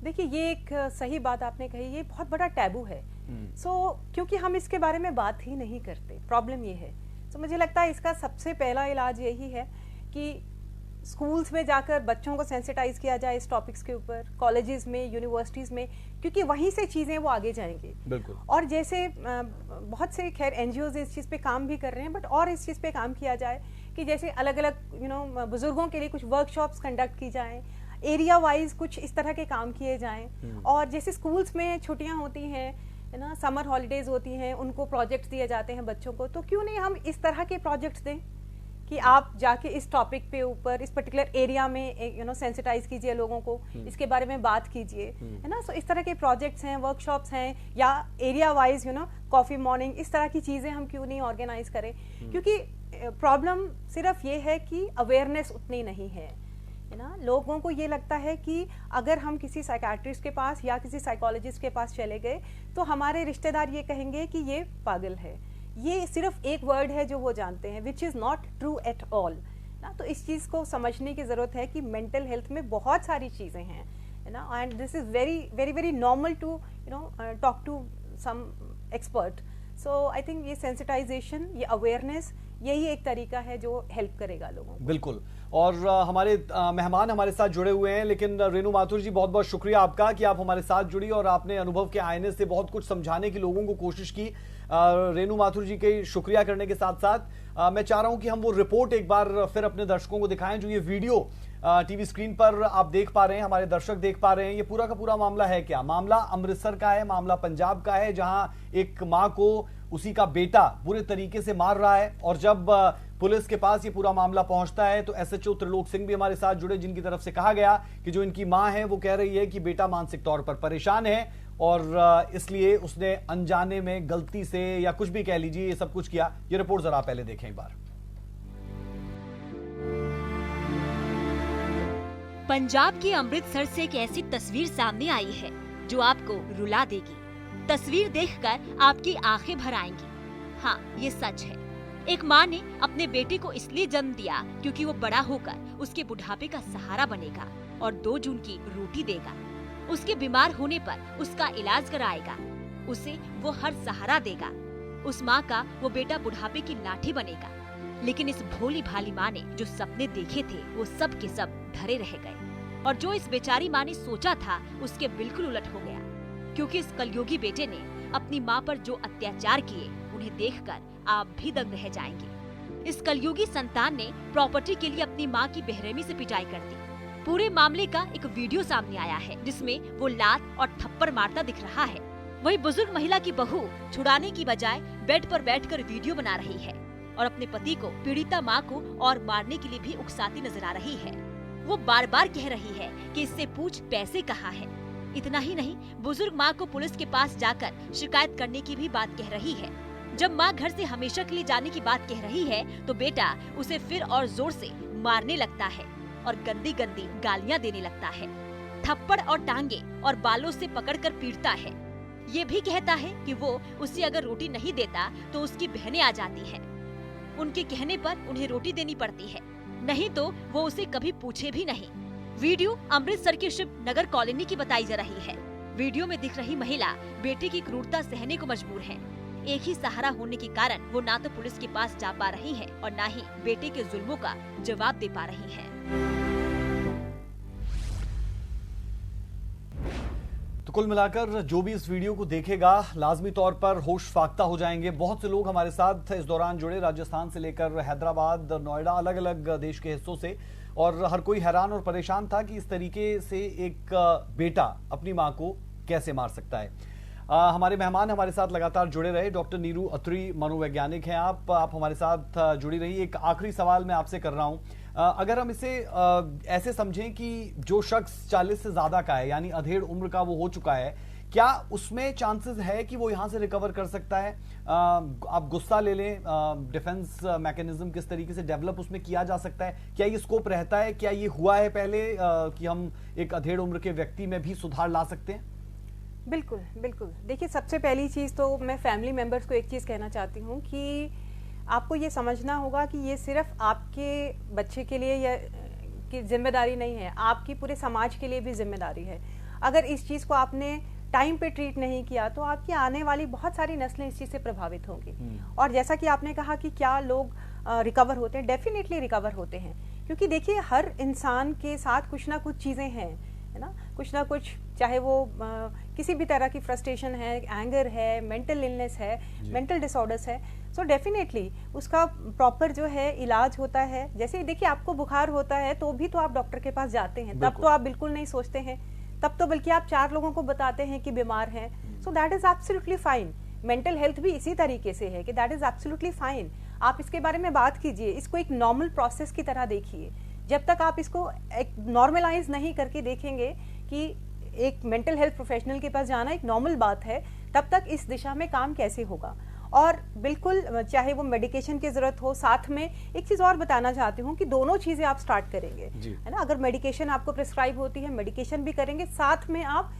देखिए, ये एक सही बात आपने कही, ये बहुत बड़ा टैबू है। क्योंकि हम इसके बारे में बात ही नहीं करते, प्रॉब्लम ये है। मुझे लगता है इसका सबसे पहला इलाज यही है कि स्कूल्स में जाकर बच्चों को सेंसिटाइज किया जाए इस टॉपिक्स के ऊपर, कॉलेजेस में, यूनिवर्सिटीज में, क्योंकि वहीं से चीजें वो आगे जाएंगी।
बिल्कुल।
और जैसे बहुत से खैर एनजीओज इस चीज पे काम भी कर रहे हैं, बट और इस चीज पे काम किया जाए कि जैसे अलग अलग बुजुर्गों के लिए कुछ वर्कशॉप्स कंडक्ट की जाएं, एरिया वाइज कुछ इस तरह के काम किए जाएं। और जैसे स्कूल्स में छुट्टियां होती हैं, है ना, समर हॉलीडेज होती हैं, उनको प्रोजेक्ट्स दिए जाते हैं बच्चों को, तो क्यों नहीं हम इस तरह के प्रोजेक्ट्स दें कि आप जाके इस टॉपिक पे ऊपर, इस पर्टिकुलर एरिया में सेंसिटाइज कीजिए लोगों को, इसके बारे में बात कीजिए, है ना। सो इस तरह के प्रोजेक्ट्स हैं, वर्कशॉप्स हैं, या एरिया वाइज कॉफी मॉर्निंग, इस तरह की चीजें हम क्यों नहीं ऑर्गेनाइज करें। क्योंकि प्रॉब्लम सिर्फ ये है कि अवेयरनेस उतनी नहीं है ना। लोगों को ये लगता है कि अगर हम किसी साइकियाट्रिस्ट के पास या किसी साइकोलॉजिस्ट के पास चले गए तो हमारे रिश्तेदार ये कहेंगे कि ये पागल है। ये सिर्फ एक वर्ड है जो वो जानते हैं, which is not true at all ना। तो इस चीज को समझने की जरूरत है कि मेंटल हेल्थ में बहुत सारी चीजें हैं, है ना, and this is very very very normal to talk to some expert. So I think ये सेंसिटाइजेशन, ये अवेयरनेस, यही एक तरीका है जो हेल्प करेगा लोगों को।
बिल्कुल। और हमारे मेहमान हमारे साथ जुड़े हुए हैं, लेकिन रेणु माथुर जी, बहुत बहुत शुक्रिया आपका कि आप हमारे साथ जुड़ी और आपने अनुभव के आईने से बहुत कुछ समझाने की लोगों को कोशिश की। रेणु माथुर जी के शुक्रिया करने के साथ साथ मैं चाह रहा हूं कि हम वो रिपोर्ट एक बार फिर अपने दर्शकों को दिखाएं, जो ये वीडियो टीवी स्क्रीन पर आप देख पा रहे हैं, हमारे दर्शक देख पा रहे हैं। ये पूरा का पूरा मामला है क्या? मामला अमृतसर का है, मामला पंजाब का है, जहां एक मां को उसी का बेटा बुरे तरीके से मार रहा है। और जब पुलिस के पास ये पूरा मामला पहुंचता है तो एसएचओ त्रिलोक सिंह भी हमारे साथ जुड़े, जिनकी तरफ से कहा गया कि जो इनकी मां है वो कह रही है कि बेटा मानसिक तौर पर परेशान है और इसलिए उसने अनजाने में, गलती से या कुछ भी कह लीजिए, ये सब कुछ किया। ये रिपोर्ट जरा पहले देखें एक बार।
पंजाब के अमृतसर से एक ऐसी तस्वीर सामने आई है जो आपको रुला देगी। तस्वीर देखकर आपकी आंखें भर आएंगी। हाँ, ये सच है। एक माँ ने अपने बेटे को इसलिए जन्म दिया क्योंकि वो बड़ा होकर उसके बुढ़ापे का सहारा बनेगा और 2 जून की रोटी देगा। उसके बीमार होने पर उसका इलाज कराएगा, उसे वो हर सहारा देगा। उस माँ का वो बेटा बुढ़ापे की लाठी बनेगा। लेकिन इस भोली भाली माँ ने जो सपने देखे थे वो सब के सब धरे रह गए, और जो इस बेचारी माँ ने सोचा था उसके बिल्कुल उलट हो गया। क्योंकि इस कलयुगी बेटे ने अपनी माँ पर जो अत्याचार किए, उन्हें देखकर आप भी दंग रह जाएंगे। इस कलयुगी संतान ने प्रॉपर्टी के लिए अपनी माँ की बेरहमी से पिटाई कर दी। पूरे मामले का एक वीडियो सामने आया है जिसमें वो लात और थप्पड़ मारता दिख रहा है। वही बुजुर्ग महिला की बहू छुड़ाने की बजाय बेड पर बैठकर वीडियो बना रही है और अपने पति को पीड़िता माँ को और मारने के लिए भी उकसाती नजर आ रही है। वो बार बार कह रही है कि इससे पूछ पैसे कहाँ है। इतना ही नहीं, बुजुर्ग माँ को पुलिस के पास जाकर शिकायत करने की भी बात कह रही है। जब माँ घर से हमेशा के लिए जाने की बात कह रही है तो बेटा उसे फिर और जोर से मारने लगता है और गंदी गंदी गालियाँ देने लगता है। थप्पड़ और टांगे और बालों से पकड़कर पीटता है। ये भी कहता है कि वो उसे अगर रोटी नहीं देता तो उसकी बहनें आ जाती हैं। उनके कहने पर उन्हें रोटी देनी पड़ती है, नहीं तो वो उसे कभी पूछे भी नहीं। वीडियो अमृतसर के शिव नगर कॉलोनी की बताई जा रही है। वीडियो में दिख रही महिला बेटे की क्रूरता सहने को मजबूर है। एक ही सहारा होने के कारण वो ना तो पुलिस के पास जा पा रही है और ना ही बेटे के जुल्मों का जवाब दे पा रही है।
तो कुल मिलाकर जो भी इस वीडियो को देखेगा लाजमी तौर पर होश फाख्ता हो जाएंगे। बहुत से लोग हमारे साथ इस दौरान जुड़े, राजस्थान से लेकर हैदराबाद, नोएडा, अलग अलग देश के हिस्सों से, और हर कोई हैरान और परेशान था कि इस तरीके से एक बेटा अपनी मां को कैसे मार सकता है। हमारे मेहमान हमारे साथ लगातार जुड़े रहे। डॉक्टर नीरू अत्री मनोवैज्ञानिक हैं आप हमारे साथ जुड़ी रही। एक आखिरी सवाल मैं आपसे कर रहा हूं, अगर हम इसे ऐसे समझें कि जो शख्स 40 से ज्यादा का है, यानी अधेड़ उम्र का वो हो चुका है, क्या उसमें चांसेस है कि वो यहां से रिकवर कर सकता है? आप गुस्सा ले लें, डिफेंस मैकेनिज्म किस तरीके से डेवलप उसमें किया जा सकता है? क्या ये स्कोप रहता है? क्या ये हुआ है पहले कि हम एक अधेड़ उम्र के व्यक्ति में भी सुधार ला सकते हैं?
बिल्कुल बिल्कुल। देखिए, सबसे पहली चीज तो मैं फैमिली मेंबर्स को एक चीज कहना चाहती हूँ कि आपको ये समझना होगा कि ये सिर्फ आपके बच्चे के लिए या की जिम्मेदारी नहीं है, आपकी पूरे समाज के लिए भी जिम्मेदारी है। अगर इस चीज को आपने टाइम पे ट्रीट नहीं किया तो आपकी आने वाली बहुत सारी नस्लें इस चीज से प्रभावित होंगी। और जैसा कि आपने कहा कि क्या लोग रिकवर होते हैं, डेफिनेटली रिकवर होते हैं, क्योंकि देखिए हर इंसान के साथ कुछ ना कुछ चीजें हैं, है ना, कुछ ना कुछ, चाहे वो किसी भी तरह की फ्रस्ट्रेशन है, एंगर है, मेंटल इलनेस है, मेंटल डिसऑर्डर्स है, सो डेफिनेटली उसका प्रॉपर जो है इलाज होता है। जैसे देखिए आपको बुखार होता है तो भी तो आप डॉक्टर के पास जाते हैं, तब तो आप बिल्कुल नहीं सोचते हैं, तब तो बल्कि आप 4 लोगों को बताते हैं कि बीमार हैं। So that is absolutely fine. Mental health भी इसी तरीके से है कि दैट इज एब्सोल्युटली फाइन। आप इसके बारे में बात कीजिए, इसको एक नॉर्मल प्रोसेस की तरह देखिए। जब तक आप इसको एक नॉर्मलाइज नहीं करके देखेंगे कि एक मेंटल हेल्थ प्रोफेशनल के पास जाना एक नॉर्मल बात है, तब तक इस दिशा में काम कैसे होगा। और बिल्कुल चाहे वो मेडिकेशन की जरूरत हो, साथ में एक चीज और बताना चाहती हूँ कि दोनों चीजें आप स्टार्ट करेंगे, है ना। अगर मेडिकेशन आपको प्रिस्क्राइब होती है, मेडिकेशन भी करेंगे, साथ में आप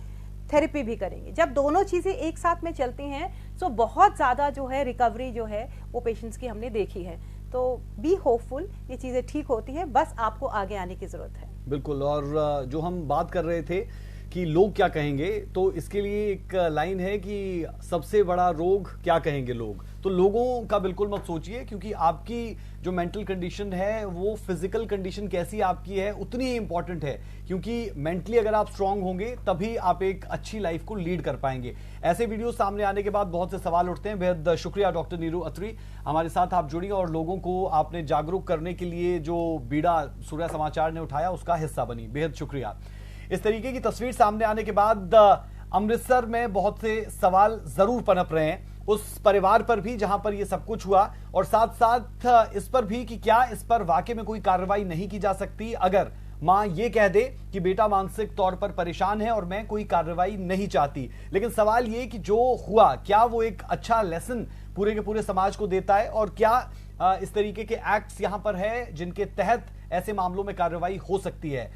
थेरेपी भी करेंगे। जब दोनों चीजें एक साथ में चलती हैं तो बहुत ज्यादा जो है रिकवरी जो है वो पेशेंट्स की हमने देखी है। तो बी होपफुल, ये चीजें ठीक होती है, बस आपको आगे आने की जरूरत है।
बिल्कुल। और जो हम बात कर रहे थे कि लोग क्या कहेंगे, तो इसके लिए एक लाइन है कि सबसे बड़ा रोग क्या कहेंगे लोग। तो लोगों का बिल्कुल मत सोचिए, क्योंकि आपकी जो मेंटल कंडीशन है वो फिजिकल कंडीशन कैसी आपकी है उतनी ही इंपॉर्टेंट है, क्योंकि मेंटली अगर आप स्ट्रांग होंगे तभी आप एक अच्छी लाइफ को लीड कर पाएंगे। ऐसे वीडियो सामने आने के बाद बहुत से सवाल उठते हैं। बेहद शुक्रिया डॉक्टर नीरू अत्री, हमारे साथ आप जुड़ी और लोगों को आपने जागरूक करने के लिए जो बीड़ा सूर्य समाचार ने उठाया उसका हिस्सा बनी। बेहद शुक्रिया। इस तरीके की तस्वीर सामने आने के बाद अमृतसर में बहुत से सवाल जरूर पनप रहे हैं उस परिवार पर भी जहां पर यह सब कुछ हुआ, और साथ साथ इस पर भी कि क्या इस पर वाकई में कोई कार्रवाई नहीं की जा सकती अगर मां ये कह दे कि बेटा मानसिक तौर पर परेशान है और मैं कोई कार्रवाई नहीं चाहती। लेकिन सवाल ये कि जो हुआ क्या वो एक अच्छा लेसन पूरे के पूरे समाज को देता है, और क्या इस तरीके के एक्ट्स यहां पर है जिनके तहत ऐसे मामलों में कार्रवाई हो सकती है।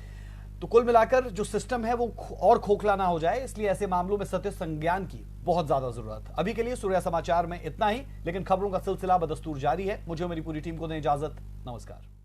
तो कुल मिलाकर जो सिस्टम है वो और खोखला ना हो जाए, इसलिए ऐसे मामलों में सत्य संज्ञान की बहुत ज्यादा जरूरत। अभी के लिए सूर्य समाचार में इतना ही, लेकिन खबरों का सिलसिला बदस्तूर जारी है। मुझे मेरी पूरी टीम को दें इजाजत। नमस्कार।